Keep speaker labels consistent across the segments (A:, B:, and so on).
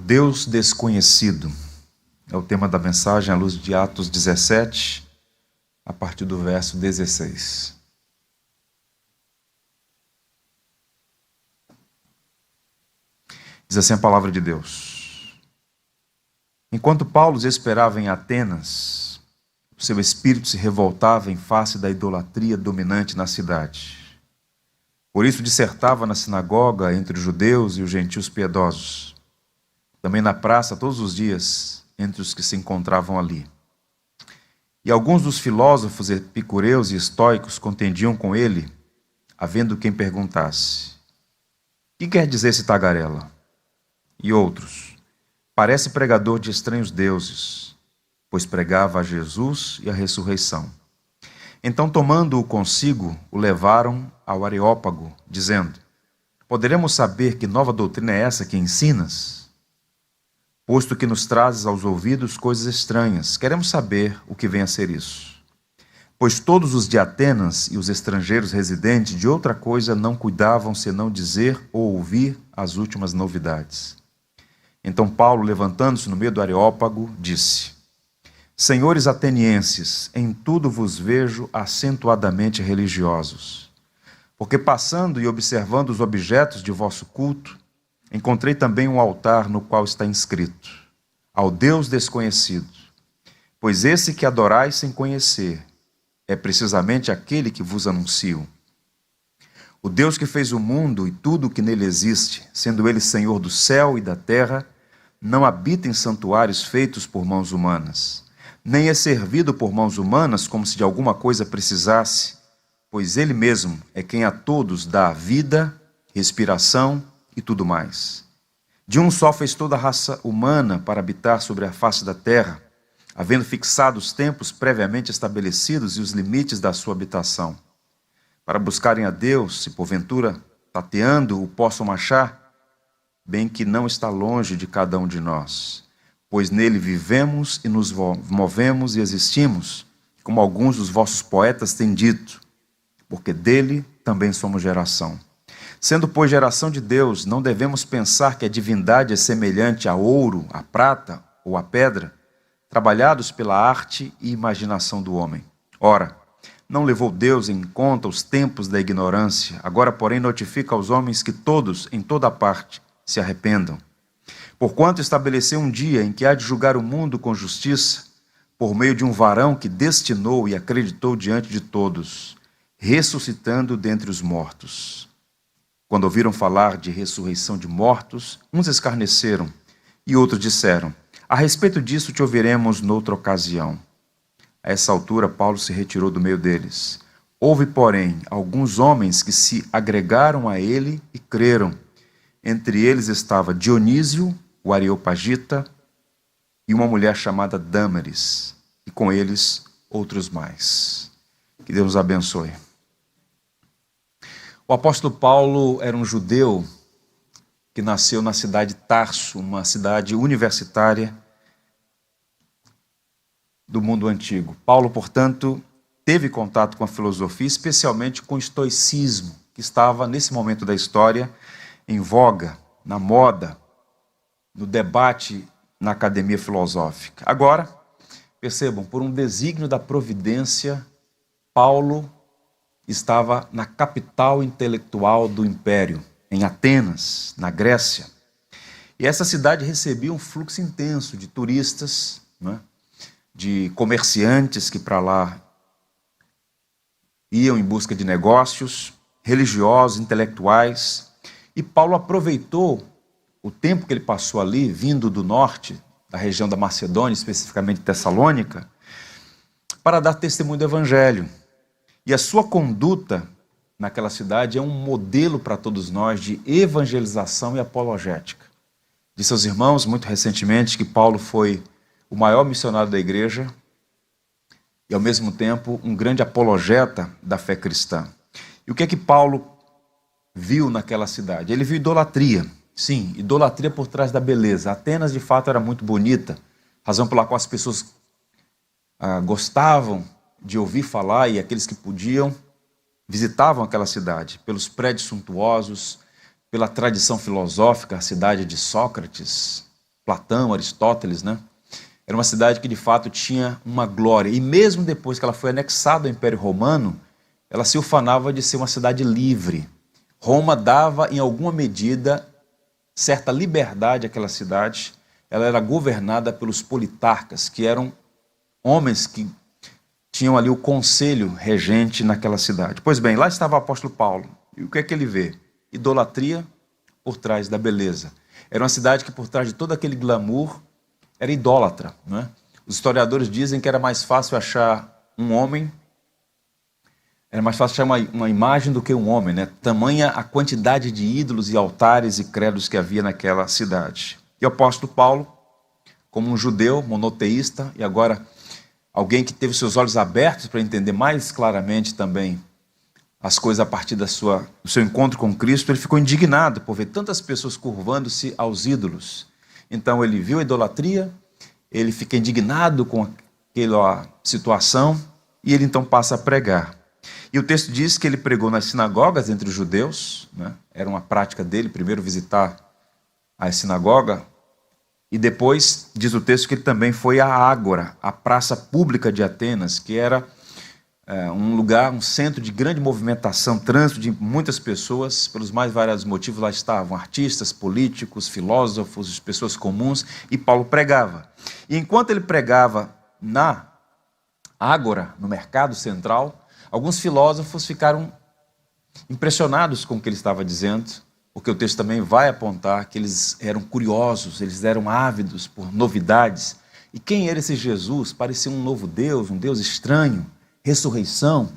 A: Deus desconhecido é o tema da mensagem à luz de Atos 17, a partir do verso 16. Diz assim a palavra de Deus: Enquanto Paulo esperava em Atenas, o seu espírito se revoltava em face da idolatria dominante na cidade. Por isso dissertava na sinagoga entre os judeus e os gentios piedosos, também na praça todos os dias entre os que se encontravam ali. E alguns dos filósofos epicureus e estoicos contendiam com ele, havendo quem perguntasse: que quer dizer esse tagarela? E outros: parece pregador de estranhos deuses, pois pregava a Jesus e a ressurreição. Então, tomando-o consigo, o levaram ao Areópago, dizendo: poderemos saber que nova doutrina é essa que ensinas? Posto que nos trazes aos ouvidos coisas estranhas, queremos saber o que vem a ser isso. Pois todos os de Atenas e os estrangeiros residentes de outra coisa não cuidavam senão dizer ou ouvir as últimas novidades. Então Paulo, levantando-se no meio do Areópago, disse: Senhores atenienses, em tudo vos vejo acentuadamente religiosos, porque passando e observando os objetos de vosso culto, encontrei também um altar no qual está inscrito: ao Deus desconhecido. Pois esse que adorais sem conhecer é precisamente aquele que vos anuncio. O Deus que fez o mundo e tudo o que nele existe, sendo ele Senhor do céu e da terra, não habita em santuários feitos por mãos humanas, nem é servido por mãos humanas como se de alguma coisa precisasse, pois ele mesmo é quem a todos dá vida, respiração e tudo mais. De um só fez toda a raça humana para habitar sobre a face da terra, havendo fixado os tempos previamente estabelecidos e os limites da sua habitação, para buscarem a Deus, se porventura, tateando, o possam achar, bem que não está longe de cada um de nós, pois nele vivemos e nos movemos e existimos, como alguns dos vossos poetas têm dito, porque dele também somos geração. Sendo, pois, geração de Deus, não devemos pensar que a divindade é semelhante a ouro, a prata ou a pedra, trabalhados pela arte e imaginação do homem. Ora, não levou Deus em conta os tempos da ignorância, agora, porém, notifica aos homens que todos, em toda parte, se arrependam. Porquanto estabeleceu um dia em que há de julgar o mundo com justiça, por meio de um varão que destinou e acreditou diante de todos, ressuscitando dentre os mortos. Quando ouviram falar de ressurreição de mortos, uns escarneceram e outros disseram: a respeito disso te ouviremos noutra ocasião. A essa altura, Paulo se retirou do meio deles. Houve, porém, alguns homens que se agregaram a ele e creram. Entre eles estava Dionísio, o Areopagita, e uma mulher chamada Dâmaris, e com eles outros mais. Que Deus nos abençoe. O apóstolo Paulo era um judeu que nasceu na cidade de Tarso, uma cidade universitária do mundo antigo. Paulo, portanto, teve contato com a filosofia, especialmente com o estoicismo, que estava, nesse momento da história, em voga, na moda, no debate na academia filosófica. Agora, percebam, por um desígnio da providência, Paulo estava na capital intelectual do império, em Atenas, na Grécia. E essa cidade recebia um fluxo intenso de turistas, de comerciantes que para lá iam em busca de negócios, religiosos, intelectuais. E Paulo aproveitou o tempo que ele passou ali, vindo do norte, da região da Macedônia, especificamente Tessalônica, para dar testemunho do evangelho. E a sua conduta naquela cidade é um modelo para todos nós de evangelização e apologética. Disse aos irmãos, muito recentemente, que Paulo foi o maior missionário da igreja e, ao mesmo tempo, um grande apologeta da fé cristã. E o que é que Paulo viu naquela cidade? Ele viu idolatria. Sim, idolatria por trás da beleza. Atenas, de fato, era muito bonita, razão pela qual as pessoas gostavam de ouvir falar, e aqueles que podiam visitavam aquela cidade, pelos prédios suntuosos, pela tradição filosófica, a cidade de Sócrates, Platão, Aristóteles, né? Era uma cidade que de fato tinha uma glória. E mesmo depois que ela foi anexada ao Império Romano, ela se ufanava de ser uma cidade livre. Roma dava, em alguma medida, certa liberdade àquela cidade. Ela era governada pelos politarcas, que eram homens que tinham ali o conselho regente naquela cidade. Pois bem, lá estava o apóstolo Paulo. E o que é que ele vê? Idolatria por trás da beleza. Era uma cidade que por trás de todo aquele glamour era idólatra, não é? Os historiadores dizem que era mais fácil achar um homem, era mais fácil achar uma imagem do que um homem, né? Tamanha a quantidade de ídolos e altares e credos que havia naquela cidade. E o apóstolo Paulo, como um judeu monoteísta e agora alguém que teve seus olhos abertos para entender mais claramente também as coisas a partir do seu encontro com Cristo, ele ficou indignado por ver tantas pessoas curvando-se aos ídolos. Então ele viu a idolatria, ele fica indignado com aquela situação e ele então passa a pregar. E o texto diz que ele pregou nas sinagogas entre os judeus, né? Era uma prática dele, primeiro visitar a sinagoga, e depois diz o texto que ele também foi à Ágora, a praça pública de Atenas, que era um lugar, um centro de grande movimentação, trânsito de muitas pessoas, pelos mais variados motivos. Lá estavam artistas, políticos, filósofos, pessoas comuns, e Paulo pregava. E enquanto ele pregava na Ágora, no mercado central, alguns filósofos ficaram impressionados com o que ele estava dizendo, porque o texto também vai apontar que eles eram curiosos, eles eram ávidos por novidades. E quem era esse Jesus? Parecia um novo Deus, um Deus estranho, ressurreição.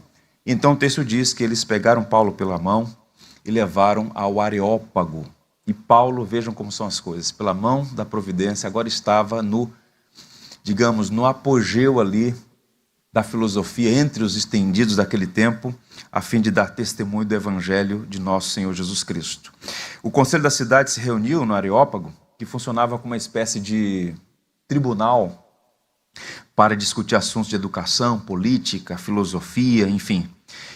A: Então o texto diz que eles pegaram Paulo pela mão e levaram ao Areópago. E Paulo, vejam como são as coisas, pela mão da providência, agora estava no apogeu ali da filosofia entre os estendidos daquele tempo, a fim de dar testemunho do evangelho de nosso Senhor Jesus Cristo. O conselho da cidade se reuniu no Areópago, que funcionava como uma espécie de tribunal para discutir assuntos de educação, política, filosofia, enfim.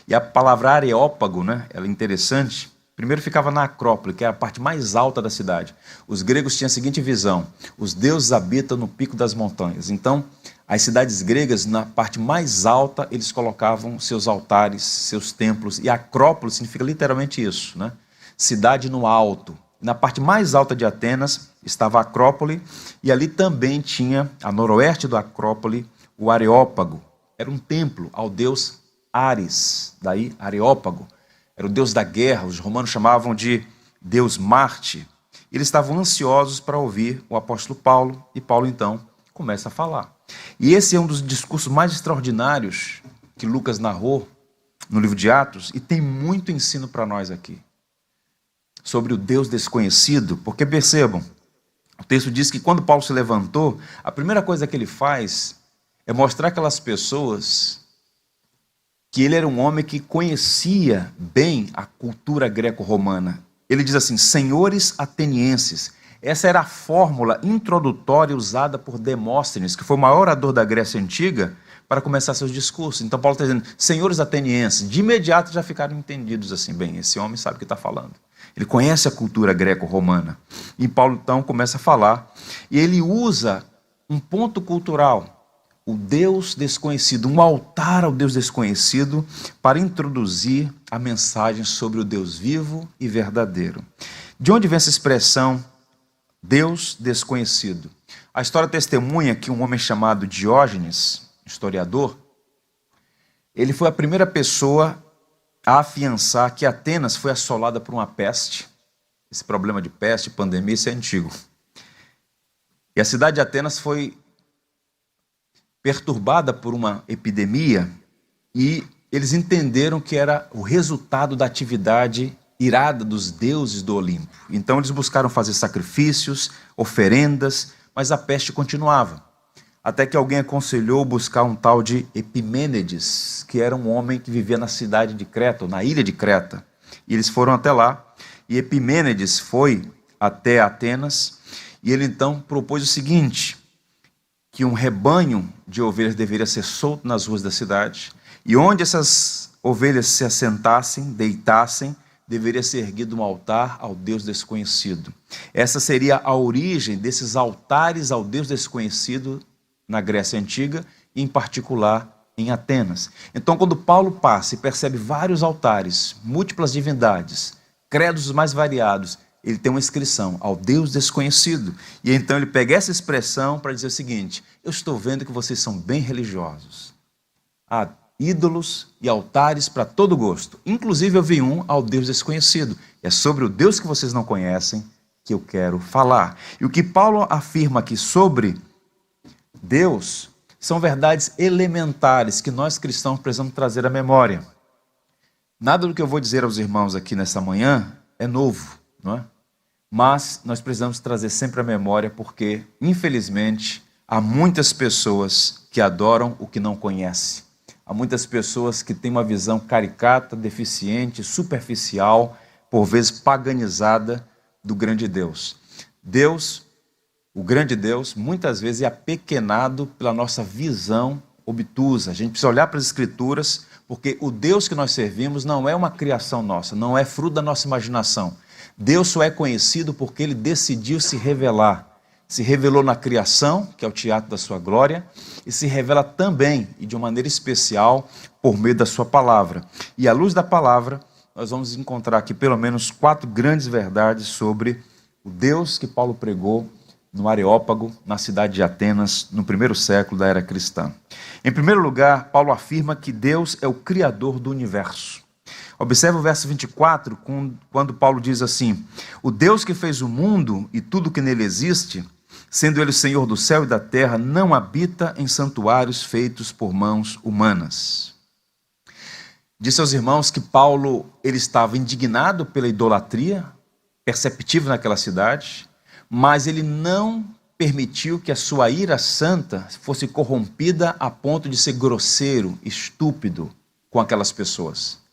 A: E a palavra Areópago, né, ela é interessante. Primeiro ficava na Acrópole, que é a parte mais alta da cidade. Os gregos tinham a seguinte visão: os deuses habitam no pico das montanhas. Então, as cidades gregas, na parte mais alta, eles colocavam seus altares, seus templos. E Acrópole significa literalmente isso, né? Cidade no alto. Na parte mais alta de Atenas estava a Acrópole, e ali também tinha, a noroeste da Acrópole, o Areópago. Era um templo ao deus Ares, daí Areópago. Era o deus da guerra, os romanos chamavam de Deus Marte. Eles estavam ansiosos para ouvir o apóstolo Paulo, e Paulo então começa a falar. E esse é um dos discursos mais extraordinários que Lucas narrou no livro de Atos, e tem muito ensino para nós aqui, sobre o Deus desconhecido, porque percebam, o texto diz que quando Paulo se levantou, a primeira coisa que ele faz é mostrar aquelas pessoas que ele era um homem que conhecia bem a cultura greco-romana. Ele diz assim: senhores atenienses. Essa era a fórmula introdutória usada por Demóstenes, que foi o maior orador da Grécia Antiga, para começar seus discursos. Então Paulo está dizendo, senhores atenienses. De imediato já ficaram entendidos assim, bem, esse homem sabe o que está falando. Ele conhece a cultura greco-romana. E Paulo então começa a falar, e ele usa um ponto cultural, o Deus desconhecido, um altar ao Deus desconhecido, para introduzir a mensagem sobre o Deus vivo e verdadeiro. De onde vem essa expressão Deus desconhecido? A história testemunha que um homem chamado Diógenes, historiador, ele foi a primeira pessoa a afiançar que Atenas foi assolada por uma peste. Esse problema de peste, pandemia, isso é antigo. E a cidade de Atenas foi perturbada por uma epidemia, e eles entenderam que era o resultado da atividade irada dos deuses do Olimpo. Então eles buscaram fazer sacrifícios, oferendas, mas a peste continuava. Até que alguém aconselhou buscar um tal de Epimênides, que era um homem que vivia na cidade de Creta, ou na ilha de Creta. E eles foram até lá, e Epimênides foi até Atenas, e ele então propôs o seguinte: que um rebanho de ovelhas deveria ser solto nas ruas da cidade, e onde essas ovelhas se assentassem, deitassem, deveria ser erguido um altar ao Deus desconhecido. Essa seria a origem desses altares ao Deus desconhecido na Grécia Antiga e, em particular, em Atenas. Então, quando Paulo passa e percebe vários altares, múltiplas divindades, credos mais variados, ele tem uma inscrição ao Deus desconhecido. E então ele pega essa expressão para dizer o seguinte: eu estou vendo que vocês são bem religiosos. Há ídolos e altares para todo gosto. Inclusive eu vi um ao Deus desconhecido. É sobre o Deus que vocês não conhecem que eu quero falar. E o que Paulo afirma aqui sobre Deus são verdades elementares que nós cristãos precisamos trazer à memória. Nada do que eu vou dizer aos irmãos aqui nessa manhã é novo, não é? Mas nós precisamos trazer sempre à memória porque, infelizmente, há muitas pessoas que adoram o que não conhecem. Há muitas pessoas que têm uma visão caricata, deficiente, superficial, por vezes paganizada do grande Deus. Deus, o grande Deus, muitas vezes é apequenado pela nossa visão obtusa. A gente precisa olhar para as Escrituras, porque o Deus que nós servimos não é uma criação nossa, não é fruto da nossa imaginação. Deus só é conhecido porque Ele decidiu se revelar. Se revelou na criação, que é o teatro da sua glória, e se revela também, e de uma maneira especial, por meio da sua palavra. E à luz da palavra, nós vamos encontrar aqui pelo menos 4 grandes verdades sobre o Deus que Paulo pregou no Areópago, na cidade de Atenas, no 1º século da era cristã. Em primeiro lugar, Paulo afirma que Deus é o Criador do universo. Observe o verso 24, quando Paulo diz assim: o Deus que fez o mundo e tudo que nele existe, sendo ele o Senhor do céu e da terra, não habita em santuários feitos por mãos humanas. Disse aos irmãos que Paulo ele estava indignado pela idolatria perceptível naquela cidade, mas ele não permitiu que a sua ira santa fosse corrompida a ponto de ser grosseiro, estúpido com aquelas pessoas.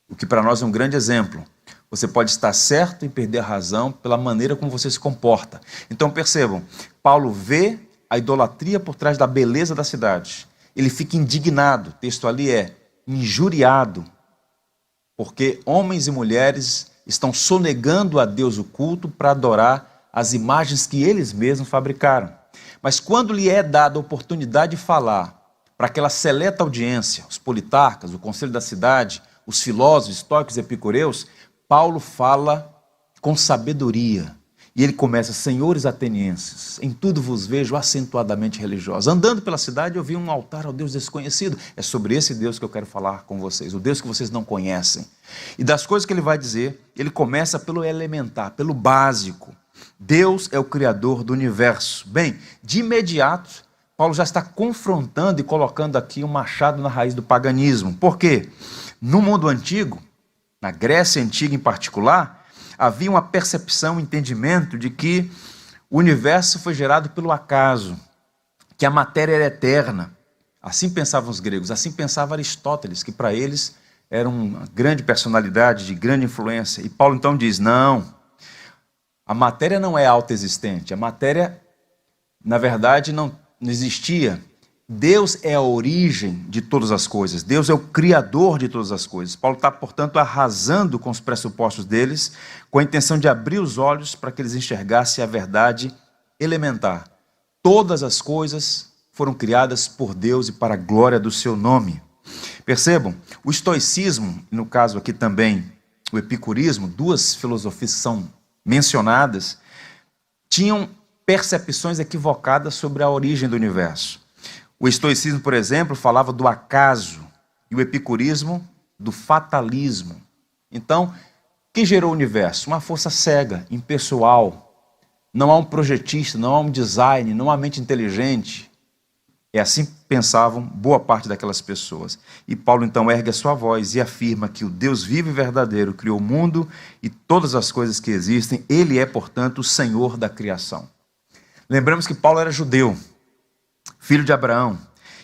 A: O que para nós é um grande exemplo. Você pode estar certo e perder a razão pela maneira como você se comporta. Então percebam, Paulo vê a idolatria por trás da beleza da cidade. Ele fica indignado, o texto ali é injuriado, porque homens e mulheres estão sonegando a Deus o culto para adorar as imagens que eles mesmos fabricaram. Mas quando lhe é dada a oportunidade de falar para aquela seleta audiência, os politarcas, o conselho da cidade, os filósofos, estoicos e epicureus, Paulo fala com sabedoria. E ele começa: senhores atenienses, em tudo vos vejo acentuadamente religiosos. Andando pela cidade eu vi um altar ao Deus desconhecido. É sobre esse Deus que eu quero falar com vocês, o Deus que vocês não conhecem. E das coisas que ele vai dizer, ele começa pelo elementar, pelo básico. Deus é o Criador do universo. Bem, de imediato, Paulo já está confrontando e colocando aqui um machado na raiz do paganismo. Por quê? No mundo antigo, na Grécia Antiga em particular, havia uma percepção, um entendimento de que o universo foi gerado pelo acaso, que a matéria era eterna. Assim pensavam os gregos, assim pensava Aristóteles, que para eles era uma grande personalidade, de grande influência. E Paulo então diz: não, a matéria não é autoexistente, a matéria, na verdade, não existia. Deus é a origem de todas as coisas, Deus é o Criador de todas as coisas. Paulo está, portanto, arrasando com os pressupostos deles, com a intenção de abrir os olhos para que eles enxergassem a verdade elementar. Todas as coisas foram criadas por Deus e para a glória do seu nome. Percebam, o estoicismo, no caso aqui também o epicurismo, 2 filosofias que são mencionadas, tinham percepções equivocadas sobre a origem do universo. O estoicismo, por exemplo, falava do acaso e o epicurismo do fatalismo. Então, quem gerou o universo? Uma força cega, impessoal. Não há um projetista, não há um design, não há mente inteligente. É assim que pensavam boa parte daquelas pessoas. E Paulo então ergue a sua voz e afirma que o Deus vivo e verdadeiro criou o mundo e todas as coisas que existem. Ele é, portanto, o Senhor da criação. Lembramos que Paulo era judeu, filho de Abraão,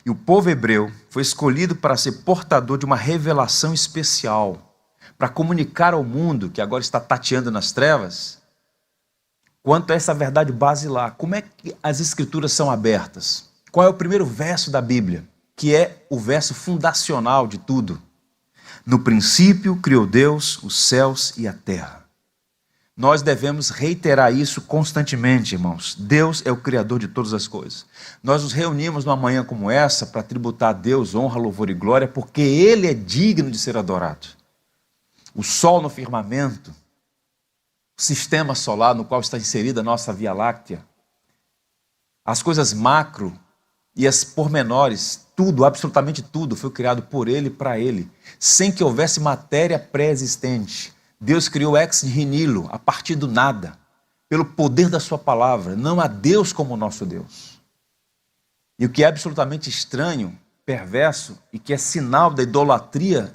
A: e o povo hebreu foi escolhido para ser portador de uma revelação especial, para comunicar ao mundo, que agora está tateando nas trevas, quanto a essa verdade basilar. Como é que as Escrituras são abertas? Qual é o primeiro verso da Bíblia, que é o verso fundacional de tudo? No princípio criou Deus os céus e a terra. Nós devemos reiterar isso constantemente, irmãos. Deus é o Criador de todas as coisas. Nós nos reunimos numa manhã como essa para tributar a Deus honra, louvor e glória, porque Ele é digno de ser adorado. O sol no firmamento, o sistema solar no qual está inserida a nossa Via Láctea, as coisas macro e as pormenores, tudo, absolutamente tudo, foi criado por Ele e para Ele, sem que houvesse matéria pré-existente. Deus criou ex nihilo, a partir do nada, pelo poder da sua palavra. Não há Deus como o nosso Deus. E o que é absolutamente estranho, perverso, e que é sinal da idolatria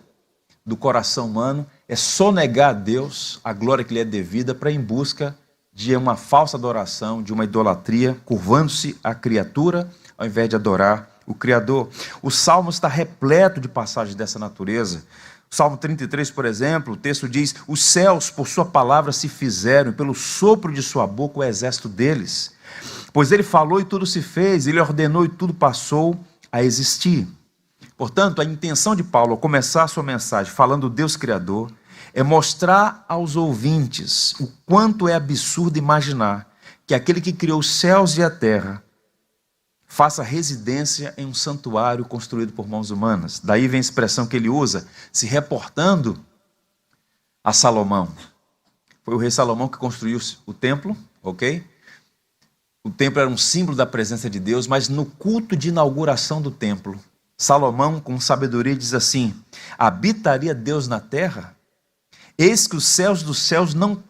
A: do coração humano, é sonegar a Deus a glória que lhe é devida para ir em busca de uma falsa adoração, de uma idolatria, curvando-se à criatura, ao invés de adorar o Criador. O Salmo está repleto de passagens dessa natureza. O Salmo 33, por exemplo, o texto diz: os céus por sua palavra se fizeram, e pelo sopro de sua boca o exército deles. Pois ele falou e tudo se fez, ele ordenou e tudo passou a existir. Portanto, a intenção de Paulo ao começar a sua mensagem falando do Deus Criador é mostrar aos ouvintes o quanto é absurdo imaginar que aquele que criou os céus e a terra faça residência em um santuário construído por mãos humanas. Daí vem a expressão que ele usa, se reportando a Salomão. Foi o rei Salomão que construiu o templo, ok? O templo era um símbolo da presença de Deus, mas no culto de inauguração do templo, Salomão, com sabedoria, diz assim: habitaria Deus na terra? Eis que os céus dos céus não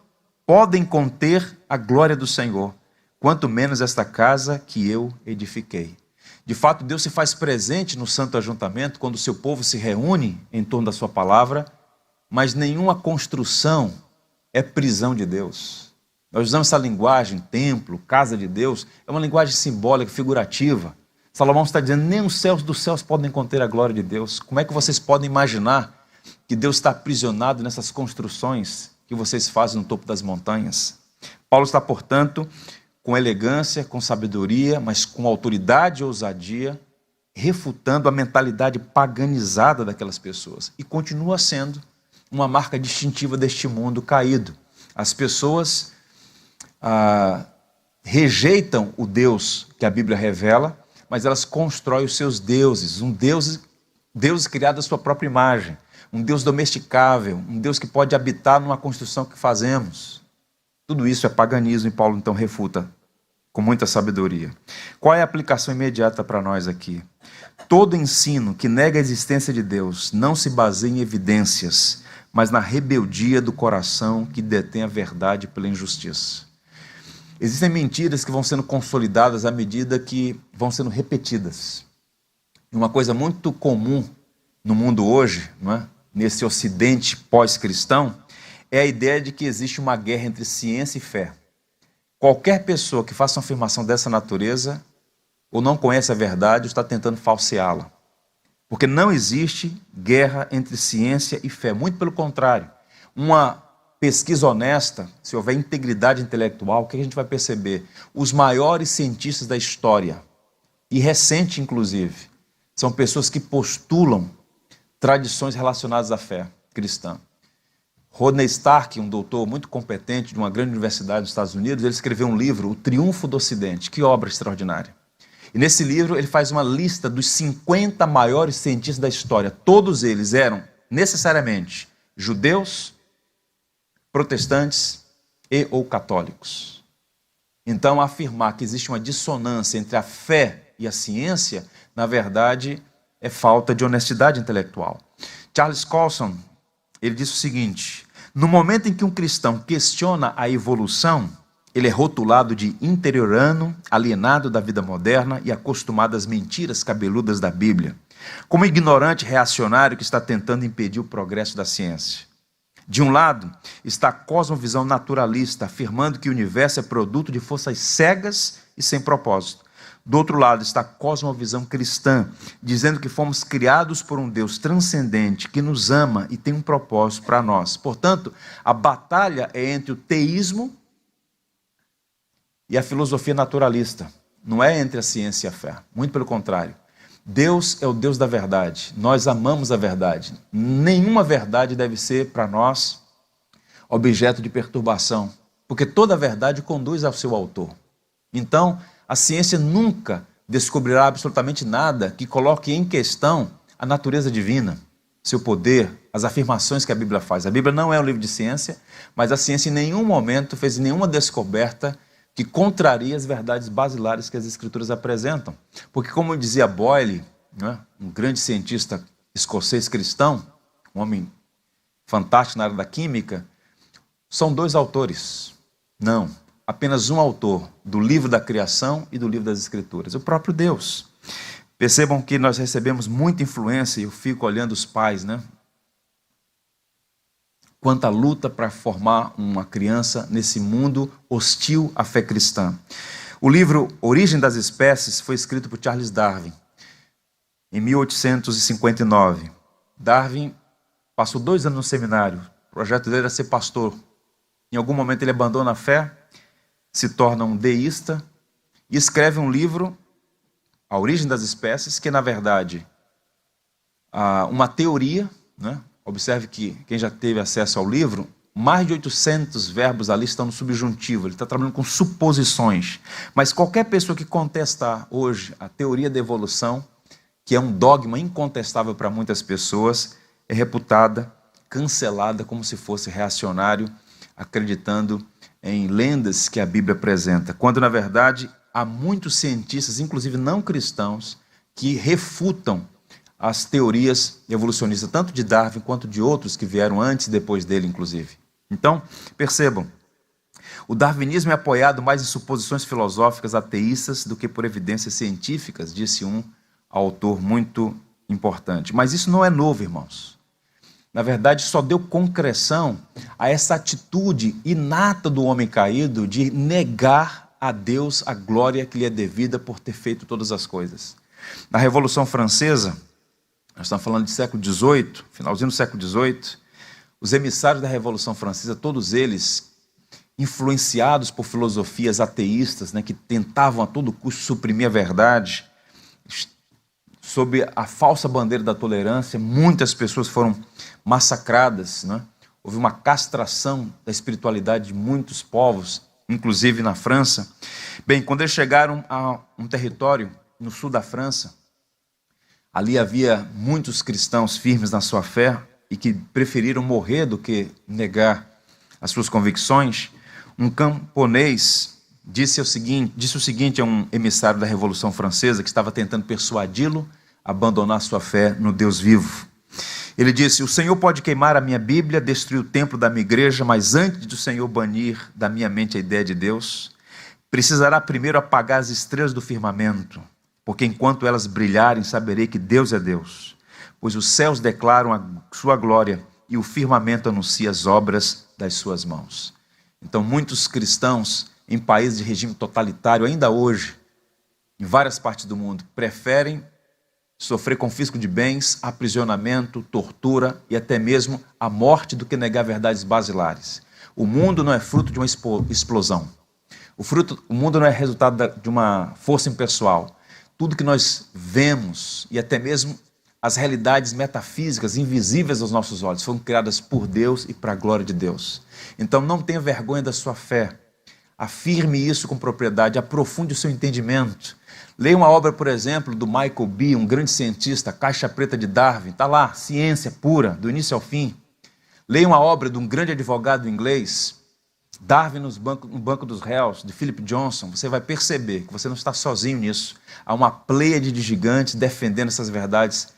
A: podem conter a glória do Senhor, quanto menos esta casa que eu edifiquei. De fato, Deus se faz presente no santo ajuntamento, quando o seu povo se reúne em torno da sua palavra, mas nenhuma construção é prisão de Deus. Nós usamos essa linguagem, templo, casa de Deus, é uma linguagem simbólica, figurativa. Salomão está dizendo, nem os céus dos céus podem conter a glória de Deus. Como é que vocês podem imaginar que Deus está aprisionado nessas construções que vocês fazem no topo das montanhas? Paulo está, portanto, com elegância, com sabedoria, mas com autoridade e ousadia, refutando a mentalidade paganizada daquelas pessoas. E continua sendo uma marca distintiva deste mundo caído. As pessoas rejeitam o Deus que a Bíblia revela, mas elas constroem os seus deuses, Deus criado à sua própria imagem, um Deus domesticável, um Deus que pode habitar numa construção que fazemos. Tudo isso é paganismo e Paulo então refuta com muita sabedoria. Qual é a aplicação imediata para nós aqui? Todo ensino que nega a existência de Deus não se baseia em evidências, mas na rebeldia do coração que detém a verdade pela injustiça. Existem mentiras que vão sendo consolidadas à medida que vão sendo repetidas. Uma coisa muito comum no mundo hoje, não é? Nesse ocidente pós-cristão, é a ideia de que existe uma guerra entre ciência e fé. Qualquer pessoa que faça uma afirmação dessa natureza, ou não conhece a verdade, ou está tentando falseá-la. Porque não existe guerra entre ciência e fé, muito pelo contrário. Uma pesquisa honesta, se houver integridade intelectual, o que a gente vai perceber? Os maiores cientistas da história, e recente inclusive, são pessoas que postulam tradições relacionadas à fé cristã. Rodney Stark, um doutor muito competente de uma grande universidade dos Estados Unidos, ele escreveu um livro, O Triunfo do Ocidente. Que obra extraordinária. E nesse livro ele faz uma lista dos 50 maiores cientistas da história. Todos eles eram necessariamente judeus, protestantes e ou católicos. Então, afirmar que existe uma dissonância entre a fé e a ciência, na verdade, é falta de honestidade intelectual. Charles Colson, ele disse o seguinte: no momento em que um cristão questiona a evolução, ele é rotulado de interiorano, alienado da vida moderna e acostumado às mentiras cabeludas da Bíblia, como ignorante reacionário que está tentando impedir o progresso da ciência. De um lado, está a cosmovisão naturalista, afirmando que o universo é produto de forças cegas e sem propósito. Do outro lado, está a cosmovisão cristã, dizendo que fomos criados por um Deus transcendente, que nos ama e tem um propósito para nós. Portanto, a batalha é entre o teísmo e a filosofia naturalista. Não é entre a ciência e a fé. Muito pelo contrário. Deus é o Deus da verdade. Nós amamos a verdade. Nenhuma verdade deve ser para nós objeto de perturbação, porque toda verdade conduz ao seu autor. Então, a ciência nunca descobrirá absolutamente nada que coloque em questão a natureza divina, seu poder, as afirmações que a Bíblia faz. A Bíblia não é um livro de ciência, mas a ciência em nenhum momento fez nenhuma descoberta que contraria as verdades basilares que as Escrituras apresentam. Porque, como dizia Boyle, né, um grande cientista escocês cristão, um homem fantástico na área da química, são dois autores. Não, apenas um autor do livro da criação e do livro das Escrituras, o próprio Deus. Percebam que nós recebemos muita influência, e eu fico olhando os pais, né? Quanta luta para formar uma criança nesse mundo hostil à fé cristã. O livro Origem das Espécies foi escrito por Charles Darwin, em 1859. Darwin passou 2 anos no seminário. O projeto dele era ser pastor. Em algum momento ele abandona a fé, se torna um deísta e escreve um livro, A Origem das Espécies, que é, na verdade, uma teoria, né? Observe que quem já teve acesso ao livro, mais de 800 verbos ali estão no subjuntivo. Ele está trabalhando com suposições. Mas qualquer pessoa que contestar hoje a teoria da evolução, que é um dogma incontestável para muitas pessoas, é reputada, cancelada como se fosse reacionário, acreditando em lendas que a Bíblia apresenta, quando na verdade há muitos cientistas, inclusive não cristãos, que refutam as teorias evolucionistas, tanto de Darwin quanto de outros que vieram antes e depois dele, inclusive. Então, percebam, o darwinismo é apoiado mais em suposições filosóficas ateístas do que por evidências científicas, disse um autor muito importante. Mas isso não é novo, irmãos. Na verdade, só deu concreção a essa atitude inata do homem caído de negar a Deus a glória que lhe é devida por ter feito todas as coisas. Na Revolução Francesa, nós estamos falando de século XVIII, finalzinho do século XVIII, os emissários da Revolução Francesa, todos eles influenciados por filosofias ateístas, né, que tentavam a todo custo suprimir a verdade, sob a falsa bandeira da tolerância, muitas pessoas foram massacradas, né? Houve uma castração da espiritualidade de muitos povos, inclusive na França. Bem, quando eles chegaram a um território no sul da França, ali havia muitos cristãos firmes na sua fé e que preferiram morrer do que negar as suas convicções. Um camponês disse o seguinte a um emissário da Revolução Francesa que estava tentando persuadi-lo a abandonar sua fé no Deus vivo. Ele disse: o Senhor pode queimar a minha Bíblia, destruir o templo da minha igreja, mas antes do Senhor banir da minha mente a ideia de Deus, precisará primeiro apagar as estrelas do firmamento, porque enquanto elas brilharem, saberei que Deus é Deus, pois os céus declaram a sua glória e o firmamento anuncia as obras das suas mãos. Então, muitos cristãos em países de regime totalitário, ainda hoje, em várias partes do mundo, preferem sofrer confisco de bens, aprisionamento, tortura e até mesmo a morte do que negar verdades basilares. O mundo não é fruto de uma explosão. O mundo não é resultado de uma força impessoal. Tudo que nós vemos e até mesmo as realidades metafísicas invisíveis aos nossos olhos foram criadas por Deus e para a glória de Deus. Então não tenha vergonha da sua fé. Afirme isso com propriedade, aprofunde o seu entendimento. Leia uma obra, por exemplo, do Michael Bee, um grande cientista, Caixa Preta de Darwin, está lá, ciência pura, do início ao fim. Leia uma obra de um grande advogado inglês, Darwin no Banco dos Réus, de Philip Johnson. Você vai perceber que você não está sozinho nisso. Há uma pleiade de gigantes defendendo essas verdades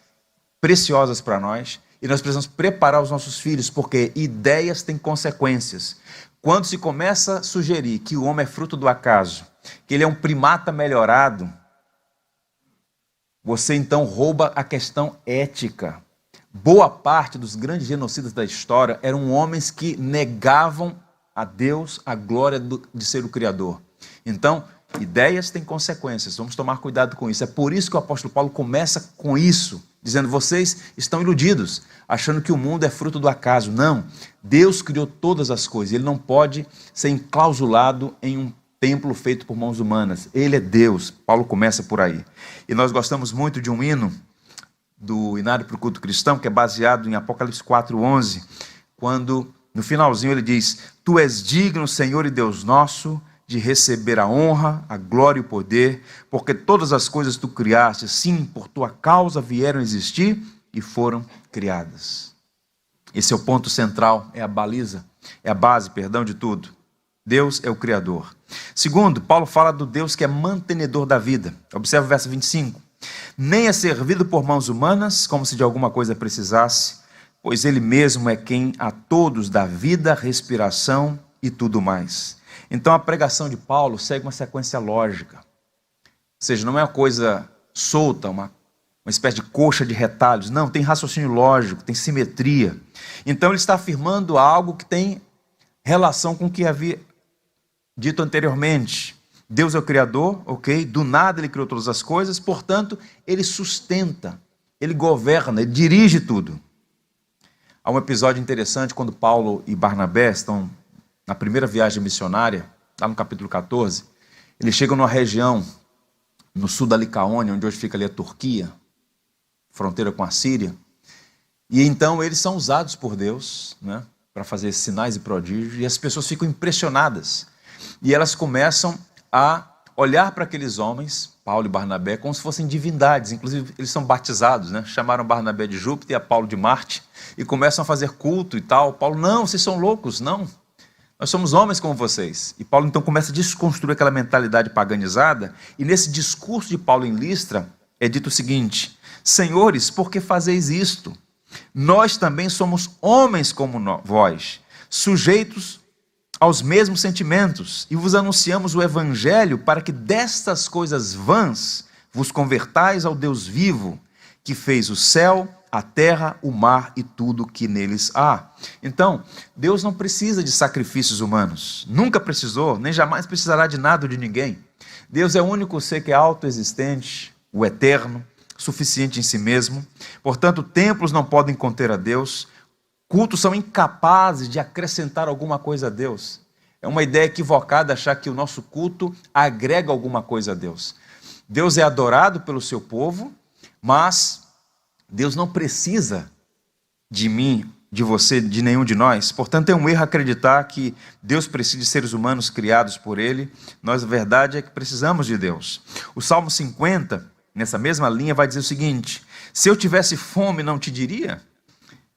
A: preciosas para nós, e nós precisamos preparar os nossos filhos, porque ideias têm consequências. Quando se começa a sugerir que o homem é fruto do acaso, que ele é um primata melhorado, você então rouba a questão ética. Boa parte dos grandes genocidas da história eram homens que negavam a Deus a glória de ser o Criador. Então, ideias têm consequências, vamos tomar cuidado com isso. É por isso que o apóstolo Paulo começa com isso, dizendo: vocês estão iludidos, achando que o mundo é fruto do acaso. Não, Deus criou todas as coisas, ele não pode ser enclausulado em um templo feito por mãos humanas. Ele é Deus. Paulo começa por aí. E nós gostamos muito de um hino do Inário para o Culto Cristão, que é baseado em Apocalipse 4:11, quando no finalzinho ele diz: Tu és digno, Senhor e Deus nosso, de receber a honra, a glória e o poder, porque todas as coisas tu criaste, sim, por tua causa vieram existir e foram criadas. Esse é o ponto central, é a baliza, é a base, de tudo. Deus é o Criador. Segundo, Paulo fala do Deus que é mantenedor da vida. Observa o verso 25. Nem é servido por mãos humanas, como se de alguma coisa precisasse, pois ele mesmo é quem a todos dá vida, respiração e tudo mais. Então a pregação de Paulo segue uma sequência lógica. Ou seja, não é uma coisa solta, uma espécie de coxa de retalhos. Não, tem raciocínio lógico, tem simetria. Então ele está afirmando algo que tem relação com o que havia dito anteriormente. Deus é o Criador, ok? Do nada ele criou todas as coisas, portanto, ele sustenta, ele governa, ele dirige tudo. Há um episódio interessante quando Paulo e Barnabé estão na primeira viagem missionária, lá no capítulo 14, eles chegam numa região no sul da Licaônia, onde hoje fica ali a Turquia, fronteira com a Síria, e então eles são usados por Deus, né, para fazer sinais e prodígios, e as pessoas ficam impressionadas, e elas começam a olhar para aqueles homens, Paulo e Barnabé, como se fossem divindades. Inclusive eles são batizados, né? Chamaram Barnabé de Júpiter e a Paulo de Marte, e começam a fazer culto e tal. Paulo: não, vocês são loucos, não, nós somos homens como vocês. E Paulo então começa a desconstruir aquela mentalidade paganizada, e nesse discurso de Paulo em Listra é dito o seguinte: senhores, por que fazeis isto? Nós também somos homens como vós, sujeitos aos mesmos sentimentos, e vos anunciamos o evangelho para que destas coisas vãs vos convertais ao Deus vivo, que fez o céu, a terra, o mar e tudo que neles há. Então, Deus não precisa de sacrifícios humanos, nunca precisou, nem jamais precisará de nada ou de ninguém. Deus é o único ser que é autoexistente, o eterno, suficiente em si mesmo. Portanto, templos não podem conter a Deus, cultos são incapazes de acrescentar alguma coisa a Deus. É uma ideia equivocada achar que o nosso culto agrega alguma coisa a Deus. Deus é adorado pelo seu povo, mas Deus não precisa de mim, de você, de nenhum de nós. Portanto, é um erro acreditar que Deus precisa de seres humanos criados por Ele. Nós, a verdade é que precisamos de Deus. O Salmo 50, nessa mesma linha, vai dizer o seguinte: se eu tivesse fome, não te diria?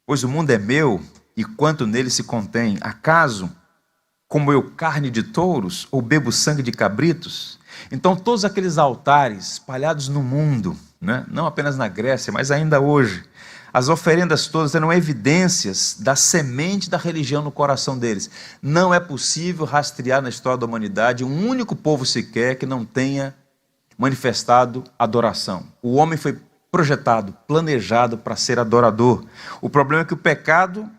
A: Pois o mundo é meu, e quanto nele se contém. Acaso como eu carne de touros, ou bebo sangue de cabritos? Então todos aqueles altares espalhados no mundo, né? Não apenas na Grécia, mas ainda hoje, as oferendas todas eram evidências da semente da religião no coração deles. Não é possível rastrear na história da humanidade um único povo sequer que não tenha manifestado adoração. O homem foi projetado, planejado para ser adorador. O problema é que o pecado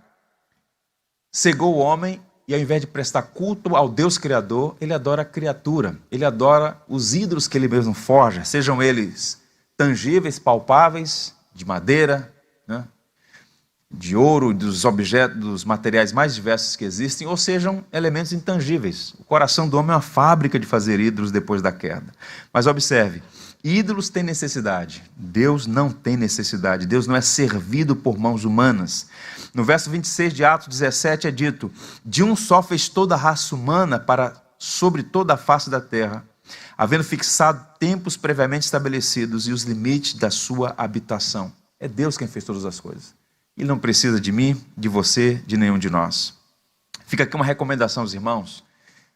A: cegou o homem, e ao invés de prestar culto ao Deus Criador, ele adora a criatura, ele adora os ídolos que ele mesmo forja, sejam eles tangíveis, palpáveis, de madeira, né, de ouro, dos objetos, dos materiais mais diversos que existem, ou sejam elementos intangíveis. O coração do homem é uma fábrica de fazer ídolos depois da queda. Mas observe, ídolos têm necessidade, Deus não tem necessidade, Deus não é servido por mãos humanas. No verso 26 de Atos 17 é dito: de um só fez toda a raça humana para sobre toda a face da terra, havendo fixado tempos previamente estabelecidos e os limites da sua habitação. É Deus quem fez todas as coisas. Ele não precisa de mim, de você, de nenhum de nós. Fica aqui uma recomendação aos irmãos: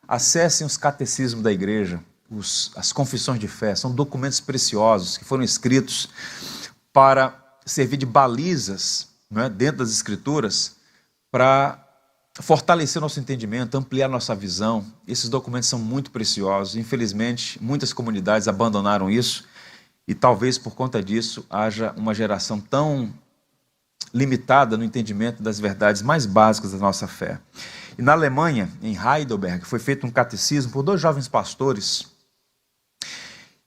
A: acessem os catecismos da igreja, as confissões de fé. São documentos preciosos que foram escritos para servir de balizas, não é, dentro das escrituras, para fortalecer nosso entendimento, ampliar nossa visão. Esses documentos são muito preciosos. Infelizmente, muitas comunidades abandonaram isso, e talvez por conta disso haja uma geração tão limitada no entendimento das verdades mais básicas da nossa fé. E na Alemanha, em Heidelberg, foi feito um catecismo por 2 jovens pastores.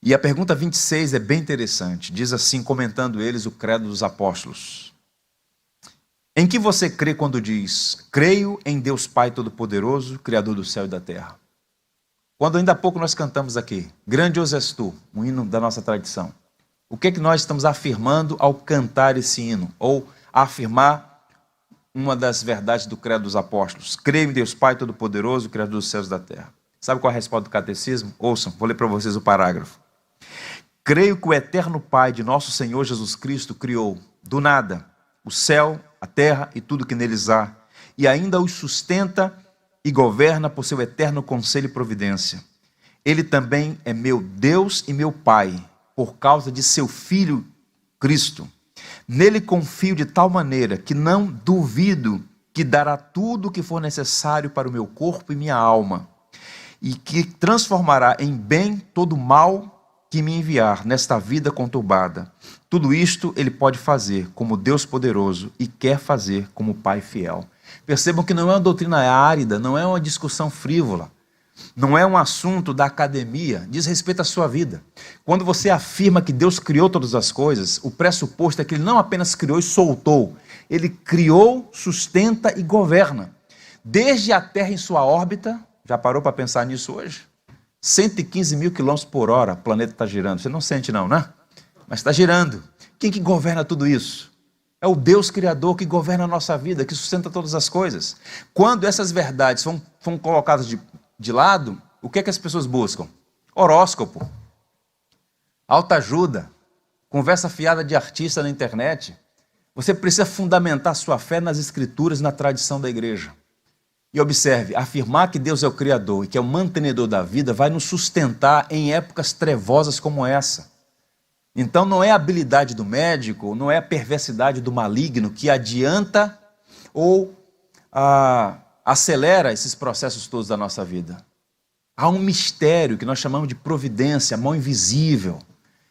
A: E a pergunta 26 é bem interessante. Diz assim, comentando eles o credo dos apóstolos: em que você crê quando diz: creio em Deus Pai Todo-Poderoso, Criador do céu e da terra? Quando ainda há pouco nós cantamos aqui, grandioso és tu, um hino da nossa tradição. O que é que nós estamos afirmando ao cantar esse hino? Ou a afirmar uma das verdades do credo dos apóstolos. Creio em Deus Pai Todo-Poderoso, Criador dos céus e da terra. Sabe qual é a resposta do catecismo? Ouçam, vou ler para vocês o parágrafo. Creio que o eterno Pai de nosso Senhor Jesus Cristo criou, do nada, o céu, a terra e tudo que neles há, e ainda os sustenta e governa por seu eterno conselho e providência. Ele também é meu Deus e meu Pai, por causa de seu Filho Cristo. Nele confio de tal maneira que não duvido que dará tudo o que for necessário para o meu corpo e minha alma, e que transformará em bem todo o mal que me enviar nesta vida conturbada. Tudo isto ele pode fazer como Deus poderoso e quer fazer como Pai fiel. Percebam que não é uma doutrina árida, não é uma discussão frívola, não é um assunto da academia, diz respeito à sua vida. Quando você afirma que Deus criou todas as coisas, o pressuposto é que ele não apenas criou e soltou, ele criou, sustenta e governa. Desde a Terra em sua órbita, já parou para pensar nisso hoje? 115 mil quilômetros por hora o planeta está girando. Você não sente não, né? Mas está girando. Quem que governa tudo isso? É o Deus Criador que governa a nossa vida, que sustenta todas as coisas. Quando essas verdades são colocadas de lado, o que é que as pessoas buscam? Horóscopo, autoajuda, conversa fiada de artista na internet. Você precisa fundamentar sua fé nas escrituras e na tradição da igreja. E observe, afirmar que Deus é o Criador e que é o mantenedor da vida vai nos sustentar em épocas trevosas como essa. Então não é a habilidade do médico, não é a perversidade do maligno que adianta ou acelera esses processos todos da nossa vida. Há um mistério que nós chamamos de providência, mão invisível.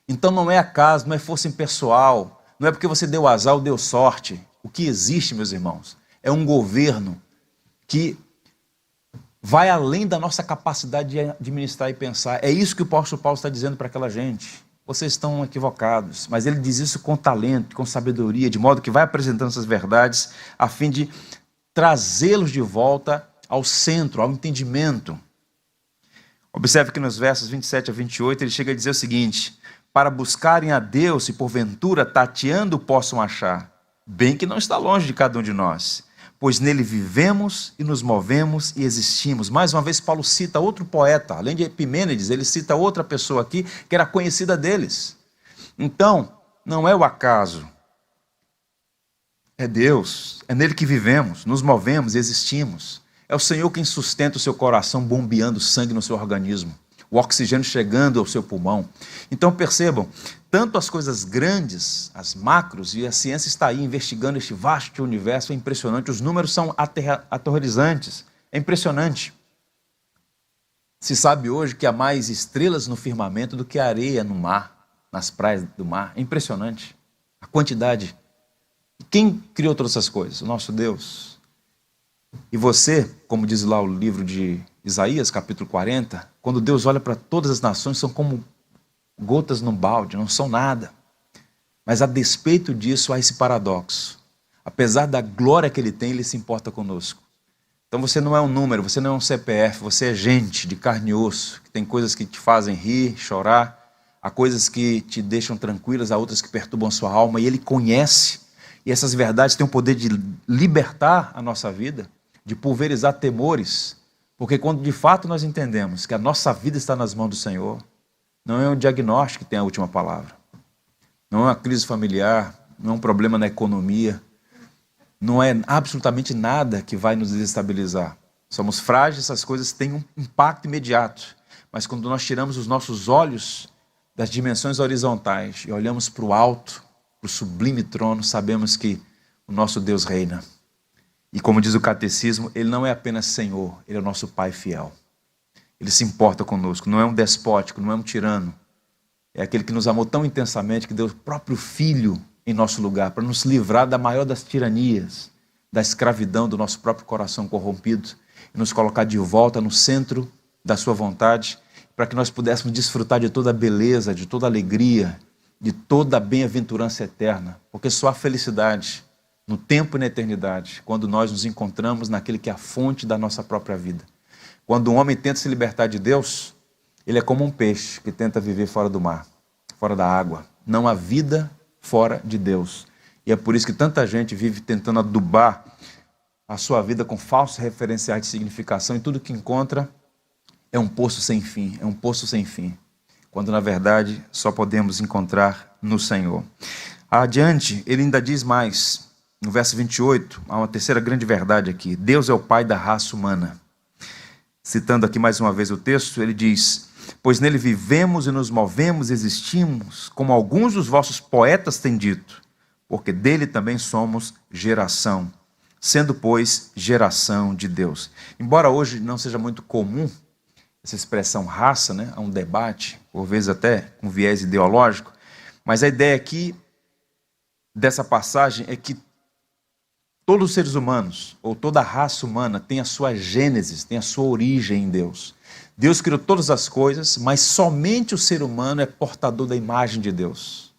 A: Então não é acaso, não é força impessoal, não é porque você deu azar ou deu sorte. O que existe, meus irmãos, é um governo que vai além da nossa capacidade de administrar e pensar. É isso que o apóstolo Paulo está dizendo para aquela gente. Vocês estão equivocados, mas ele diz isso com talento, com sabedoria, de modo que vai apresentando essas verdades a fim de trazê-los de volta ao centro, ao entendimento. Observe que nos versos 27 a 28 ele chega a dizer o seguinte: para buscarem a Deus e porventura tateando possam achar, bem que não está longe de cada um de nós, pois nele vivemos e nos movemos e existimos. Mais uma vez Paulo cita outro poeta, além de Epimênides, ele cita outra pessoa aqui que era conhecida deles. Então, não é o acaso, é Deus, é nele que vivemos, nos movemos e existimos. É o Senhor quem sustenta o seu coração bombeando sangue no seu organismo, o oxigênio chegando ao seu pulmão. Então percebam, tanto as coisas grandes, as macros, e a ciência está aí investigando este vasto universo, é impressionante, os números são aterrorizantes, é impressionante. Se sabe hoje que há mais estrelas no firmamento do que areia no mar, nas praias do mar, é impressionante a quantidade. Quem criou todas essas coisas? O nosso Deus. E você, como diz lá o livro de Isaías, capítulo 40, quando Deus olha para todas as nações, são como gotas num balde, não são nada. Mas a despeito disso, há esse paradoxo. Apesar da glória que ele tem, ele se importa conosco. Então você não é um número, você não é um CPF, você é gente de carne e osso, que tem coisas que te fazem rir, chorar, há coisas que te deixam tranquilas, há outras que perturbam a sua alma, e ele conhece. E essas verdades têm o poder de libertar a nossa vida, de pulverizar temores, porque quando de fato nós entendemos que a nossa vida está nas mãos do Senhor, não é um diagnóstico que tem a última palavra, não é uma crise familiar, não é um problema na economia, não é absolutamente nada que vai nos desestabilizar. Somos frágeis, essas coisas têm um impacto imediato, mas quando nós tiramos os nossos olhos das dimensões horizontais e olhamos para o alto, para o sublime trono, sabemos que o nosso Deus reina. E como diz o catecismo, ele não é apenas Senhor, ele é o nosso Pai fiel. Ele se importa conosco, não é um despótico, não é um tirano. É aquele que nos amou tão intensamente que deu o próprio Filho em nosso lugar, para nos livrar da maior das tiranias, da escravidão do nosso próprio coração corrompido, e nos colocar de volta no centro da sua vontade, para que nós pudéssemos desfrutar de toda a beleza, de toda a alegria, de toda a bem-aventurança eterna, porque só há felicidade no tempo e na eternidade, quando nós nos encontramos naquele que é a fonte da nossa própria vida. Quando um homem tenta se libertar de Deus, ele é como um peixe que tenta viver fora do mar, fora da água. Não há vida fora de Deus. E é por isso que tanta gente vive tentando adubar a sua vida com falsos referenciais de significação e tudo que encontra é um poço sem fim, é um poço sem fim. Quando na verdade só podemos encontrar no Senhor. Adiante, ele ainda diz mais, no verso 28, há uma terceira grande verdade aqui. Deus é o Pai da raça humana. Citando aqui mais uma vez o texto, ele diz: pois nele vivemos e nos movemos, existimos, como alguns dos vossos poetas têm dito, porque dele também somos geração, sendo, pois, geração de Deus. Embora hoje não seja muito comum essa expressão raça, né? Há um debate, por vezes até com viés ideológico, mas a ideia aqui dessa passagem é que todos os seres humanos, ou toda a raça humana, tem a sua gênese, tem a sua origem em Deus. Deus criou todas as coisas, mas somente o ser humano é portador da imagem de Deus.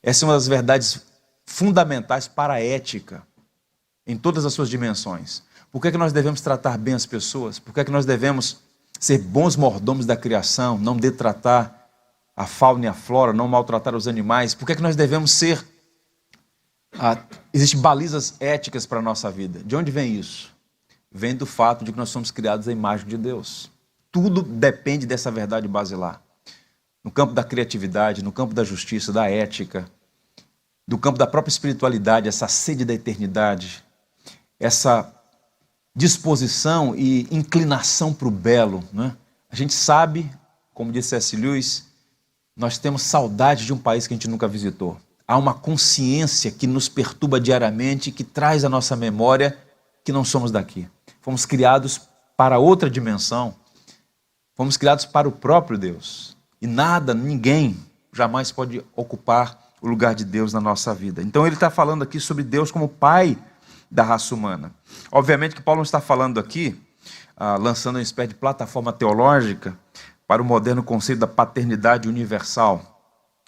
A: Essa é uma das verdades fundamentais para a ética, em todas as suas dimensões. Por que é que nós devemos tratar bem as pessoas? Por que é que nós devemos ser bons mordomos da criação, não detratar a fauna e a flora, não maltratar os animais? Por que é que nós devemos ser... Existem balizas éticas para a nossa vida. De onde vem isso? Vem do fato de que nós somos criados à imagem de Deus. Tudo depende dessa verdade basilar. No campo da criatividade, no campo da justiça, da ética, do campo da própria espiritualidade, essa sede da eternidade, essa disposição e inclinação para o belo, né? A gente sabe, como disse C.S. Lewis, nós temos saudade de um país que a gente nunca visitou. Há uma consciência que nos perturba diariamente, que traz à nossa memória que não somos daqui. Fomos criados para outra dimensão, fomos criados para o próprio Deus. E nada, ninguém jamais pode ocupar o lugar de Deus na nossa vida. Então ele está falando aqui sobre Deus como Pai da raça humana. Obviamente que Paulo não está falando aqui, lançando uma espécie de plataforma teológica para o moderno conceito da paternidade universal.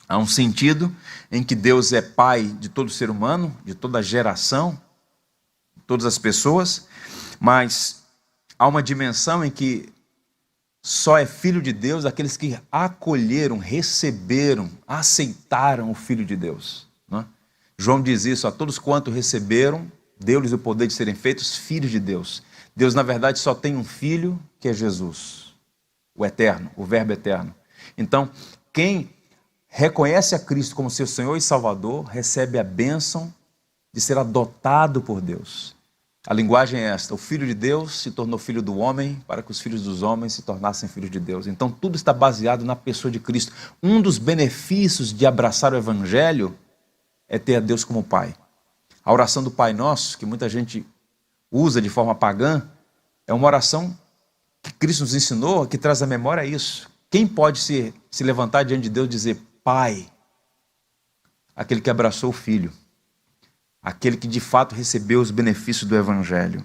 A: Há um sentido em que Deus é pai de todo ser humano, de toda geração, de todas as pessoas, mas há uma dimensão em que só é filho de Deus aqueles que acolheram, receberam, aceitaram o Filho de Deus, né? João diz isso: a todos quanto receberam, deu-lhes o poder de serem feitos filhos de Deus. Deus, na verdade, só tem um filho, que é Jesus, o eterno, o verbo eterno. Então, quem reconhece a Cristo como seu Senhor e Salvador, recebe a bênção de ser adotado por Deus. A linguagem é esta: o Filho de Deus se tornou filho do homem para que os filhos dos homens se tornassem filhos de Deus. Então tudo está baseado na pessoa de Cristo. Um dos benefícios de abraçar o Evangelho é ter a Deus como Pai. A oração do Pai Nosso, que muita gente usa de forma pagã, é uma oração que Cristo nos ensinou, que traz à memória isso. Quem pode se levantar diante de Deus e dizer Pai? Aquele que abraçou o Filho, aquele que de fato recebeu os benefícios do Evangelho.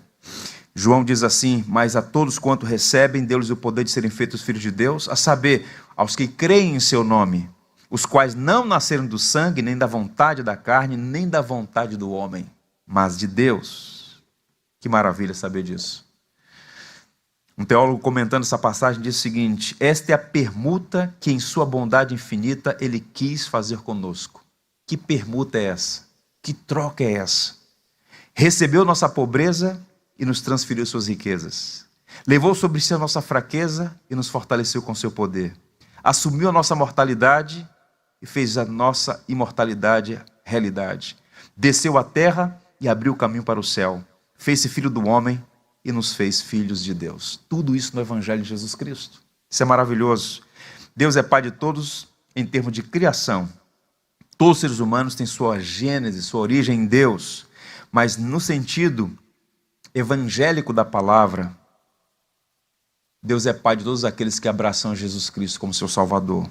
A: João diz assim: mas a todos quanto recebem, deu-lhes o poder de serem feitos filhos de Deus, a saber, aos que creem em seu nome, os quais não nasceram do sangue, nem da vontade da carne, nem da vontade do homem, mas de Deus. Que maravilha saber disso. Um teólogo comentando essa passagem diz o seguinte: esta é a permuta que em sua bondade infinita ele quis fazer conosco. Que permuta é essa? Que troca é essa? Recebeu nossa pobreza e nos transferiu suas riquezas. Levou sobre si a nossa fraqueza e nos fortaleceu com seu poder. Assumiu a nossa mortalidade e fez a nossa imortalidade realidade. Desceu à terra e abriu o caminho para o céu. Fez-se filho do homem e nos fez filhos de Deus. Tudo isso no Evangelho de Jesus Cristo. Isso é maravilhoso. Deus é Pai de todos em termos de criação. Todos os seres humanos têm sua gênese, sua origem em Deus, mas no sentido evangélico da palavra, Deus é Pai de todos aqueles que abraçam Jesus Cristo como seu Salvador.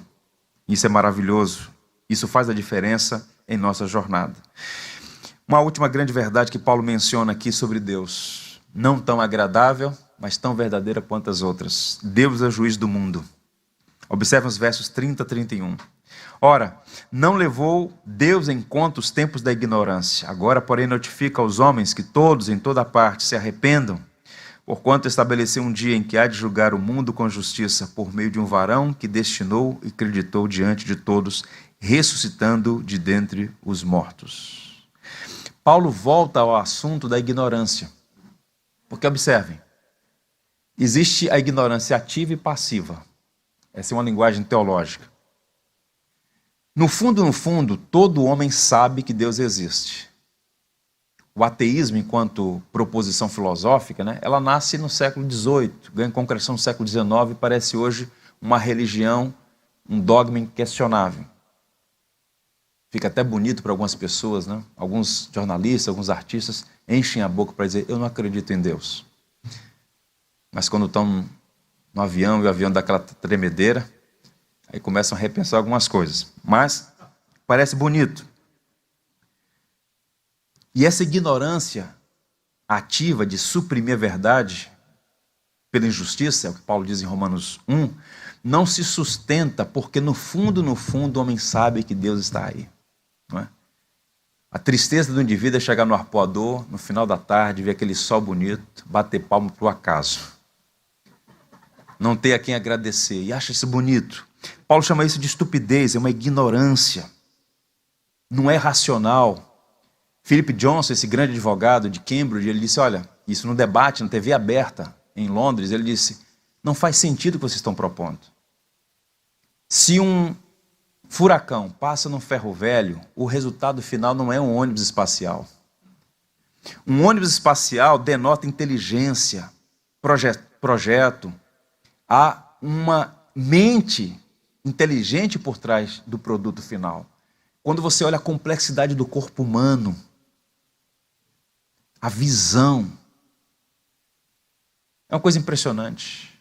A: Isso é maravilhoso. Isso faz a diferença em nossa jornada. Uma última grande verdade que Paulo menciona aqui sobre Deus, não tão agradável, mas tão verdadeira quanto as outras. Deus é o juiz do mundo. Observe os versos 30 a 31. Ora, não levou Deus em conta os tempos da ignorância. Agora, porém, notifica aos homens que todos, em toda parte, se arrependam, Porquanto estabeleceu um dia em que há de julgar o mundo com justiça por meio de um varão que destinou e acreditou diante de todos, ressuscitando de dentre os mortos. Paulo volta ao assunto da ignorância. Porque observem, existe a ignorância ativa e passiva. Essa é uma linguagem teológica. No fundo, todo homem sabe que Deus existe. O ateísmo, enquanto proposição filosófica, ela nasce no século XVIII, ganha concreção no século XIX e parece hoje uma religião, um dogma inquestionável. Fica até bonito para algumas pessoas, Alguns jornalistas, alguns artistas enchem a boca para dizer, eu não acredito em Deus. Mas quando estão no avião e o avião dá aquela tremedeira, aí começam a repensar algumas coisas. Mas parece bonito. E essa ignorância ativa de suprimir a verdade pela injustiça, é o que Paulo diz em Romanos 1, não se sustenta porque no fundo, o homem sabe que Deus está aí. Não é? A tristeza do indivíduo é chegar no arpoador, no final da tarde, ver aquele sol bonito, bater palmo para o acaso. Não ter a quem agradecer, e acha isso bonito. Paulo chama isso de estupidez, é uma ignorância. Não é racional. Philip Johnson, esse grande advogado de Cambridge, ele disse, olha, isso no debate, na TV aberta em Londres, ele disse, não faz sentido o que vocês estão propondo. Se um furacão passa num ferro velho, o resultado final não é um ônibus espacial. Um ônibus espacial denota inteligência, projeto. Há uma mente inteligente por trás do produto final. Quando você olha a complexidade do corpo humano, a visão, é uma coisa impressionante.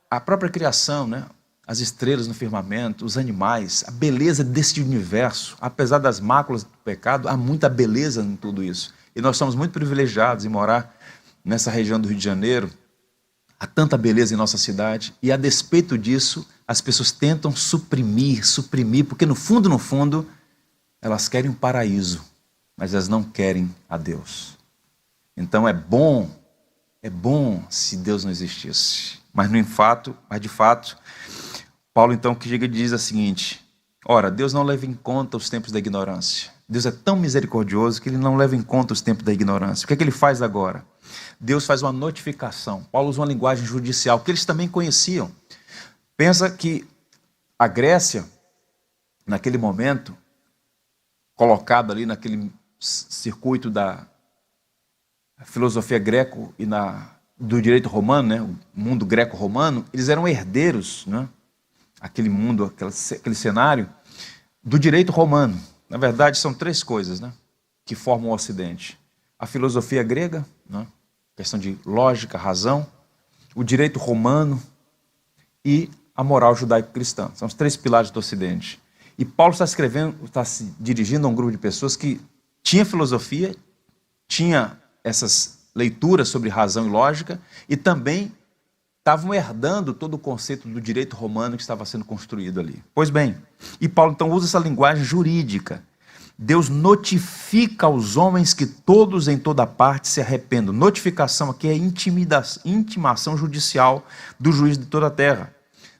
A: A própria criação, as estrelas no firmamento, os animais, a beleza deste universo, apesar das máculas do pecado, há muita beleza em tudo isso. E nós somos muito privilegiados em morar nessa região do Rio de Janeiro. Há tanta beleza em nossa cidade, e a despeito disso, as pessoas tentam suprimir, porque no fundo, elas querem um paraíso, mas elas não querem a Deus. Então é bom se Deus não existisse. Mas de fato, Paulo então que chega e diz o seguinte, ora, Deus não leva em conta os tempos da ignorância. Deus é tão misericordioso que ele não leva em conta os tempos da ignorância. O que é que ele faz agora? Deus faz uma notificação. Paulo usa uma linguagem judicial, que eles também conheciam. Pensa que a Grécia, naquele momento, colocada ali naquele circuito da filosofia greco e do direito romano, o mundo greco-romano, eles eram herdeiros, aquele mundo, aquele cenário, do direito romano. Na verdade, são três coisas que formam o Ocidente. A filosofia grega, questão de lógica, razão, o direito romano e a moral judaico-cristã. São os três pilares do Ocidente. E Paulo está se dirigindo a um grupo de pessoas que tinha filosofia, tinha essas leituras sobre razão e lógica, e também estavam herdando todo o conceito do direito romano que estava sendo construído ali. Pois bem, e Paulo então usa essa linguagem jurídica. Deus notifica aos homens que todos em toda parte se arrependam. Notificação aqui é intimação judicial do juiz de toda a terra.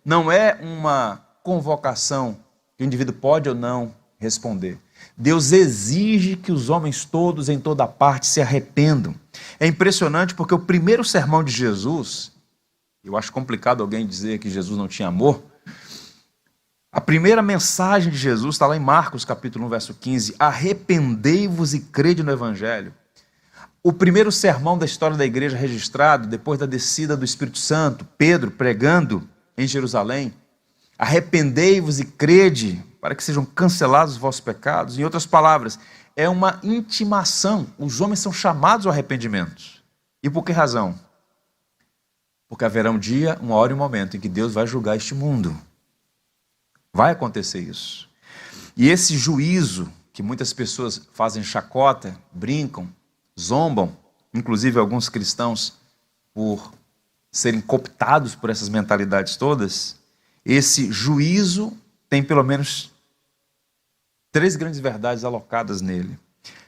A: Não é uma convocação que o indivíduo pode ou não responder. Deus exige que os homens todos em toda parte se arrependam. É impressionante porque o primeiro sermão de Jesus, eu acho complicado alguém dizer que Jesus não tinha amor, a primeira mensagem de Jesus está lá em Marcos capítulo 1, verso 15, arrependei-vos e crede no Evangelho. O primeiro sermão da história da igreja registrado, depois da descida do Espírito Santo, Pedro pregando em Jerusalém, arrependei-vos e crede, para que sejam cancelados os vossos pecados. Em outras palavras, é uma intimação, os homens são chamados ao arrependimento. E por que razão? Porque haverá um dia, uma hora e um momento em que Deus vai julgar este mundo. Vai acontecer isso. E esse juízo, que muitas pessoas fazem chacota, brincam, zombam, inclusive alguns cristãos, por serem cooptados por essas mentalidades todas, esse juízo tem pelo menos 3 grandes verdades alocadas nele.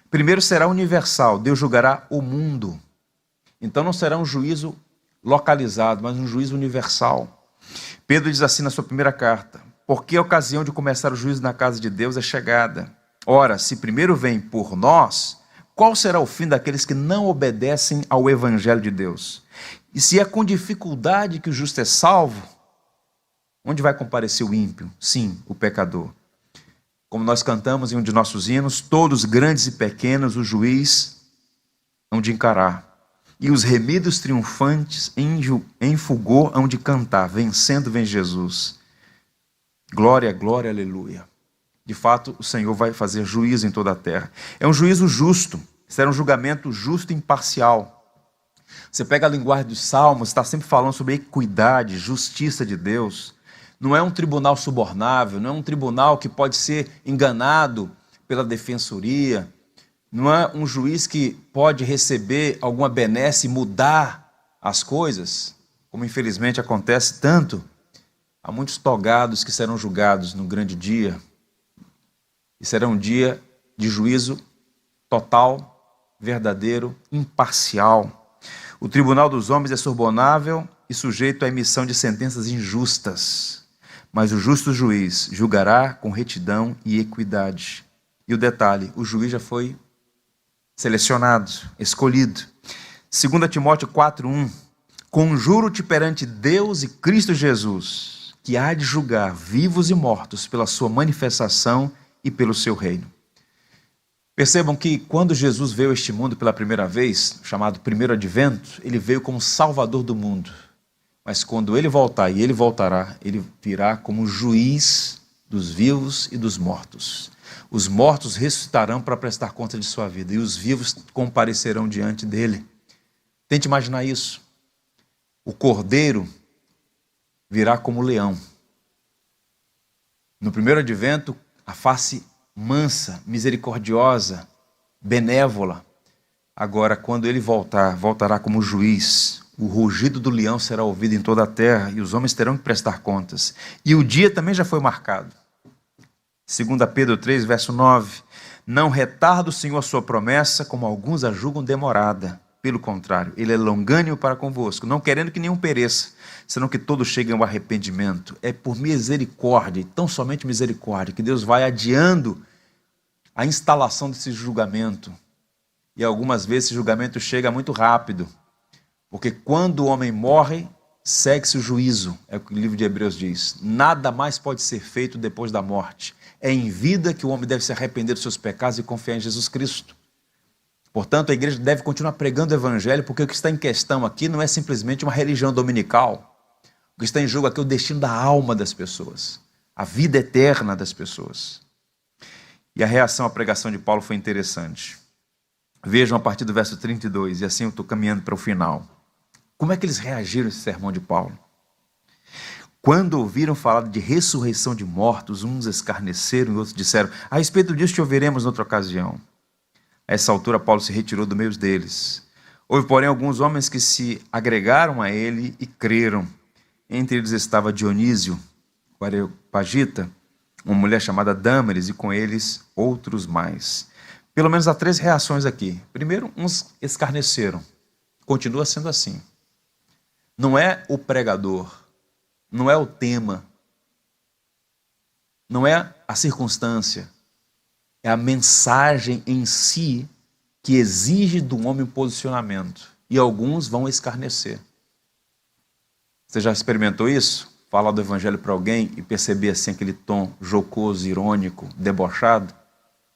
A: Primeiro, será universal, Deus julgará o mundo. Então não será um juízo localizado, mas um juízo universal. Pedro diz assim na sua primeira carta: porque a ocasião de começar o juízo na casa de Deus é chegada. Ora, se primeiro vem por nós, qual será o fim daqueles que não obedecem ao evangelho de Deus? E se é com dificuldade que o justo é salvo, onde vai comparecer o ímpio? Sim, o pecador. Como nós cantamos em um de nossos hinos, todos grandes e pequenos o juiz hão de encarar, e os remidos triunfantes em fulgor hão de cantar, vencendo vem Jesus. Glória, glória, aleluia. De fato, o Senhor vai fazer juízo em toda a terra. É um juízo justo, será um julgamento justo e imparcial. Você pega a linguagem dos Salmos, está sempre falando sobre equidade, justiça de Deus. Não é um tribunal subornável, não é um tribunal que pode ser enganado pela defensoria. Não é um juiz que pode receber alguma benesse e mudar as coisas, como infelizmente acontece tanto. Há muitos togados que serão julgados no grande dia, e será um dia de juízo total, verdadeiro, imparcial. O tribunal dos homens é subornável e sujeito à emissão de sentenças injustas, mas o justo juiz julgará com retidão e equidade. E o detalhe, o juiz já foi selecionado, escolhido. 2 Timóteo 4:1, conjuro-te perante Deus e Cristo Jesus, que há de julgar vivos e mortos pela sua manifestação e pelo seu reino. Percebam que quando Jesus veio a este mundo pela primeira vez, chamado primeiro advento, ele veio como salvador do mundo. Mas quando ele voltar, e ele voltará, ele virá como juiz dos vivos e dos mortos. Os mortos ressuscitarão para prestar conta de sua vida, e os vivos comparecerão diante dele. Tente imaginar isso. O cordeiro virá como leão. No primeiro advento, a face mansa, misericordiosa, benévola. Agora, quando ele voltar, voltará como juiz. O rugido do leão será ouvido em toda a terra, e os homens terão que prestar contas. E o dia também já foi marcado. 2 Pedro 3, verso 9. Não retarda o Senhor a sua promessa, como alguns a julgam demorada. Pelo contrário, ele é longânimo para convosco, não querendo que nenhum pereça, senão que todos cheguem ao arrependimento. É por misericórdia, e tão somente misericórdia, que Deus vai adiando a instalação desse julgamento. E algumas vezes esse julgamento chega muito rápido, porque quando o homem morre, segue-se o juízo, é o que o livro de Hebreus diz. Nada mais pode ser feito depois da morte. É em vida que o homem deve se arrepender dos seus pecados e confiar em Jesus Cristo. Portanto, a igreja deve continuar pregando o evangelho, porque o que está em questão aqui não é simplesmente uma religião dominical. O que está em jogo aqui é o destino da alma das pessoas, a vida eterna das pessoas. E a reação à pregação de Paulo foi interessante. Vejam a partir do verso 32, e assim eu estou caminhando para o final. Como é que eles reagiram a esse sermão de Paulo? Quando ouviram falar de ressurreição de mortos, uns escarneceram e outros disseram: a respeito disso te ouviremos noutra ocasião. A essa altura, Paulo se retirou do meio deles. Houve, porém, alguns homens que se agregaram a ele e creram. Entre eles estava Dionísio, o Areopagita, uma mulher chamada Dâmaris, e com eles outros mais. Pelo menos há 3 reações aqui. Primeiro, uns escarneceram. Continua sendo assim. Não é o pregador, não é o tema, não é a circunstância, é a mensagem em si que exige do homem posicionamento. E alguns vão escarnecer. Você já experimentou isso? Falar do evangelho para alguém e perceber assim aquele tom jocoso, irônico, debochado?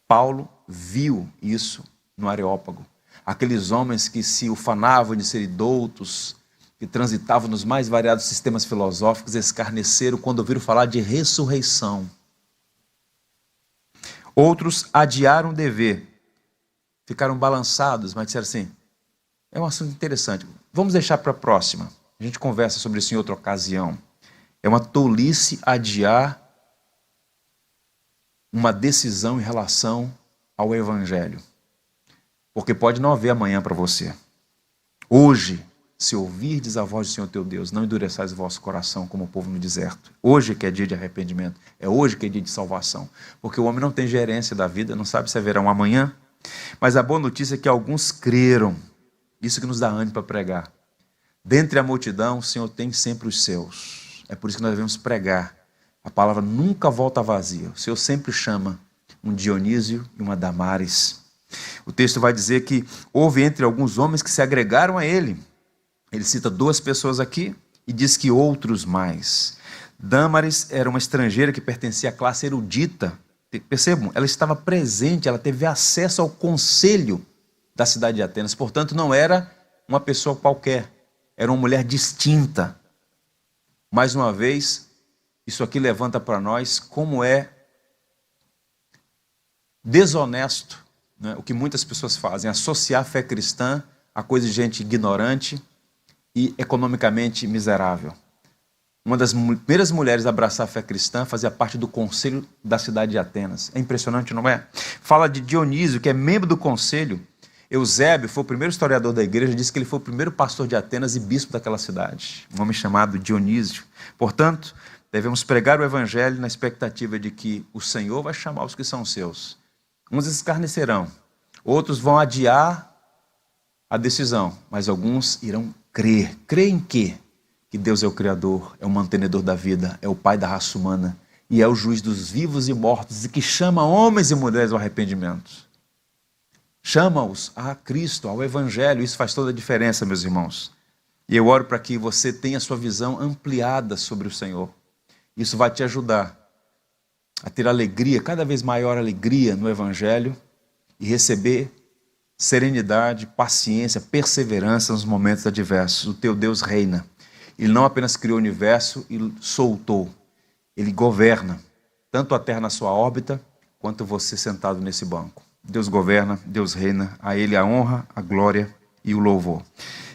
A: Paulo viu isso no Areópago. Aqueles homens que se ufanavam de serem doutos, que transitavam nos mais variados sistemas filosóficos, escarneceram quando ouviram falar de ressurreição. Outros adiaram o dever, ficaram balançados, mas disseram assim: é um assunto interessante, vamos deixar para a próxima, a gente conversa sobre isso em outra ocasião. É uma tolice adiar uma decisão em relação ao evangelho, porque pode não haver amanhã para você. Hoje, se ouvirdes a voz do Senhor teu Deus, não endureçais o vosso coração como o povo no deserto. Hoje que é dia de arrependimento, é hoje que é dia de salvação, porque o homem não tem gerência da vida, não sabe se haverá um amanhã. Mas a boa notícia é que alguns creram, Isso que nos dá ânimo para pregar. Dentre a multidão, o Senhor tem sempre os seus. É por isso que nós devemos pregar. A palavra nunca volta vazia. O Senhor sempre chama um Dionísio e uma Damares. O texto vai dizer que houve entre alguns homens que se agregaram a ele. Ele cita 2 pessoas aqui e diz que outros mais. Damares era uma estrangeira que pertencia à classe erudita. Percebam, ela estava presente, ela teve acesso ao conselho da cidade de Atenas. Portanto, não era uma pessoa qualquer, era uma mulher distinta. Mais uma vez, isso aqui levanta para nós como é desonesto, né, o que muitas pessoas fazem, associar a fé cristã a coisa de gente ignorante e economicamente miserável. Uma das primeiras mulheres a abraçar a fé cristã fazia parte do conselho da cidade de Atenas. É impressionante, não é? Fala de Dionísio, que é membro do conselho. Eusébio foi o primeiro historiador da igreja, disse que ele foi o primeiro pastor de Atenas e bispo daquela cidade. Um homem chamado Dionísio. Portanto, devemos pregar o evangelho na expectativa de que o Senhor vai chamar os que são seus. Uns escarnecerão, outros vão adiar a decisão, mas alguns irão crer. Crer em quê? Que Deus é o Criador, é o mantenedor da vida, é o Pai da raça humana e é o juiz dos vivos e mortos e que chama homens e mulheres ao arrependimento. Chama-os a Cristo, ao Evangelho. Isso faz toda a diferença, meus irmãos. E eu oro para que você tenha a sua visão ampliada sobre o Senhor. Isso vai te ajudar a ter alegria, cada vez maior alegria no Evangelho e receber serenidade, paciência, perseverança nos momentos adversos. O teu Deus reina. Ele não apenas criou o universo e soltou. Ele governa, tanto a terra na sua órbita, quanto você sentado nesse banco. Deus governa, Deus reina, a Ele a honra, a glória e o louvor.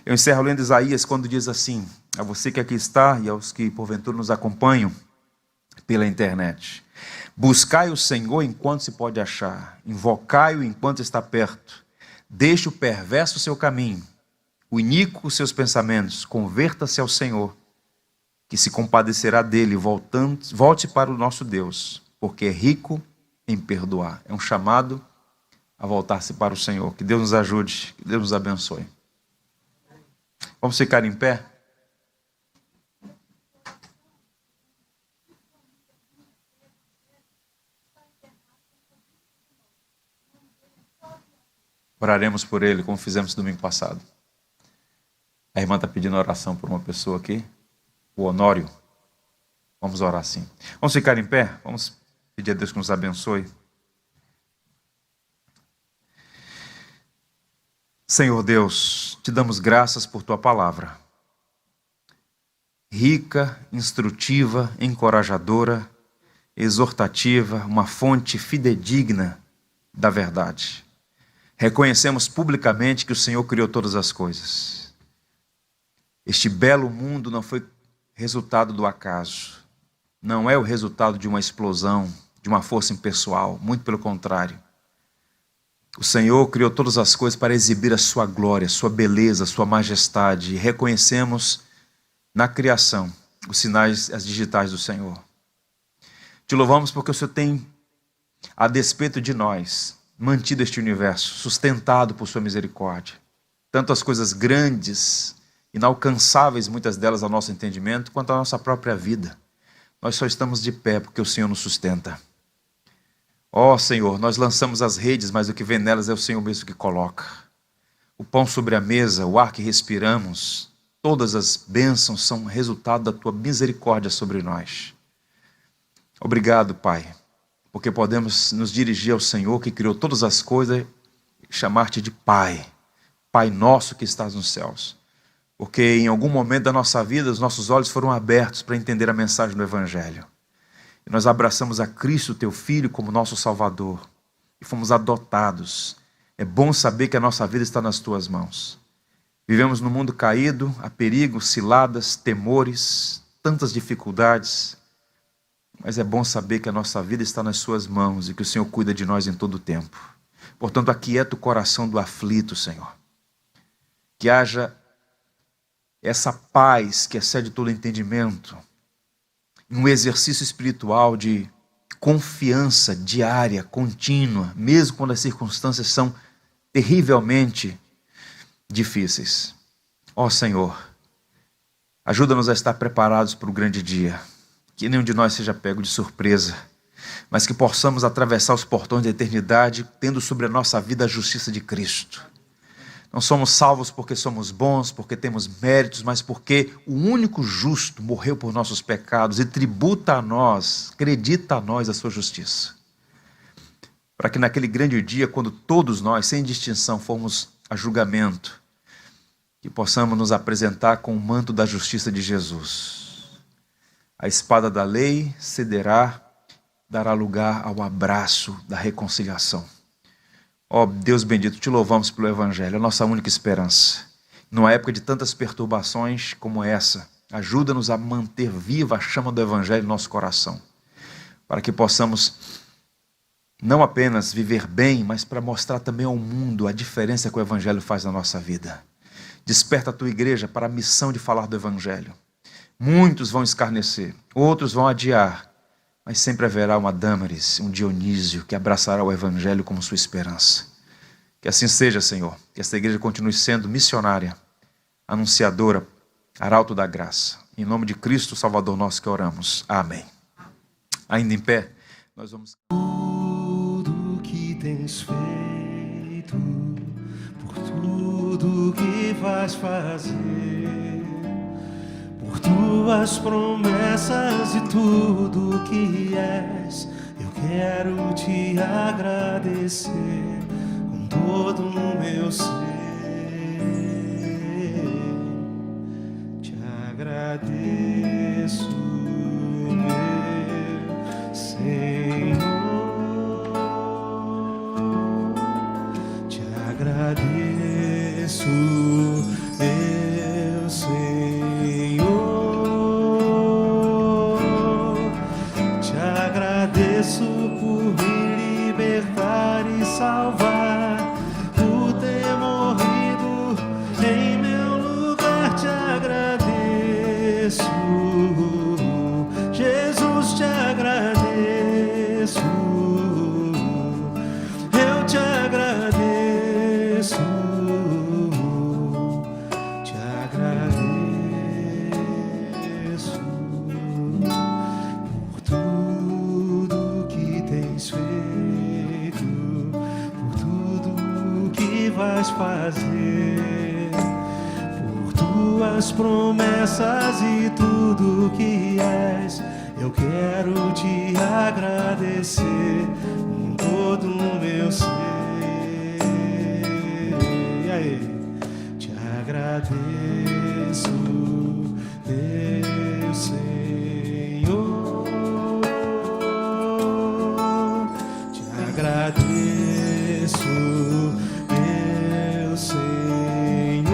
A: Eu encerro lendo Isaías quando diz assim, a você que aqui está e aos que porventura nos acompanham pela internet. Buscai o Senhor enquanto se pode achar, invocai-o enquanto está perto. Deixe o perverso o seu caminho, o iníquo os seus pensamentos, converta-se ao Senhor, que se compadecerá dele, volte para o nosso Deus, porque é rico em perdoar. É um chamado a voltar-se para o Senhor. Que Deus nos ajude, que Deus nos abençoe. Vamos ficar em pé? Oraremos por ele, como fizemos domingo passado. A irmã está pedindo oração por uma pessoa aqui, o Honório. Vamos orar sim. Vamos ficar em pé? Vamos pedir a Deus que nos abençoe. Senhor Deus, te damos graças por tua palavra. Rica, instrutiva, encorajadora, exortativa, uma fonte fidedigna da verdade. Reconhecemos publicamente que o Senhor criou todas as coisas. Este belo mundo não foi resultado do acaso. Não é o resultado de uma explosão, de uma força impessoal. Muito pelo contrário. O Senhor criou todas as coisas para exibir a sua glória, a sua beleza, a sua majestade. E reconhecemos na criação os sinais, as digitais do Senhor. Te louvamos porque o Senhor tem, a despeito de nós, mantido este universo, sustentado por sua misericórdia. Tanto as coisas grandes, inalcançáveis, muitas delas ao nosso entendimento, quanto a nossa própria vida. Nós só estamos de pé porque o Senhor nos sustenta. Ó Senhor, nós lançamos as redes, mas o que vem nelas é o Senhor mesmo que coloca. O pão sobre a mesa, o ar que respiramos, todas as bênçãos são resultado da tua misericórdia sobre nós. Obrigado, Pai, porque podemos nos dirigir ao Senhor que criou todas as coisas e chamar-te de Pai, Pai nosso que estás nos céus. Porque em algum momento da nossa vida, os nossos olhos foram abertos para entender a mensagem do Evangelho. E nós abraçamos a Cristo, teu Filho, como nosso Salvador. E fomos adotados. É bom saber que a nossa vida está nas tuas mãos. Vivemos num mundo caído, há perigos, ciladas, temores, tantas dificuldades. Mas é bom saber que a nossa vida está nas suas mãos e que o Senhor cuida de nós em todo o tempo. Portanto, aquieta o coração do aflito, Senhor. Que haja essa paz que excede todo entendimento, um exercício espiritual de confiança diária, contínua, mesmo quando as circunstâncias são terrivelmente difíceis. Ó Senhor, ajuda-nos a estar preparados para o grande dia, que nenhum de nós seja pego de surpresa, mas que possamos atravessar os portões da eternidade, tendo sobre a nossa vida a justiça de Cristo. Não somos salvos porque somos bons, porque temos méritos, mas porque o único justo morreu por nossos pecados e tributa a nós, acredita a nós a sua justiça. Para que naquele grande dia, quando todos nós, sem distinção, formos a julgamento, que possamos nos apresentar com o manto da justiça de Jesus. A espada da lei cederá, dará lugar ao abraço da reconciliação. Ó Deus bendito, te louvamos pelo Evangelho, a nossa única esperança. Numa época de tantas perturbações como essa, ajuda-nos a manter viva a chama do Evangelho em nosso coração, para que possamos não apenas viver bem, mas para mostrar também ao mundo a diferença que o Evangelho faz na nossa vida. Desperta a tua igreja para a missão de falar do Evangelho. Muitos vão escarnecer, outros vão adiar, mas sempre haverá uma Dâmaris, um Dionísio, que abraçará o Evangelho como sua esperança. Que assim seja, Senhor, que esta igreja continue sendo missionária, anunciadora, arauto da graça. Em nome de Cristo, Salvador nosso, que oramos. Amém. Ainda em pé, nós vamos...
B: Tudo que tens feito, por tudo que vais fazer, por tuas promessas e tudo que és, eu quero te agradecer com todo o meu ser. Te agradeço, meu Senhor. Te agradeço, meu Senhor. Agradeço por me libertar e salvar, por ter morrido em meu lugar. Te agradeço, Jesus, te agradeço, eu te agradeço, te agradeço. Feito, por tudo que vais fazer, por tuas promessas e tudo que és, eu quero te agradecer com todo o meu ser. E aí? Te agradeço, meu Senhor. Agradeço, meu Senhor.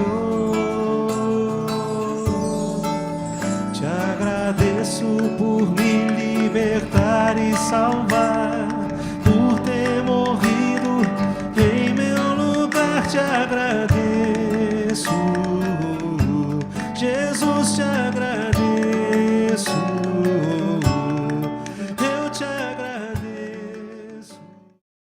B: Te agradeço por me libertar e salvar, por ter morrido em meu lugar. Te agradeço,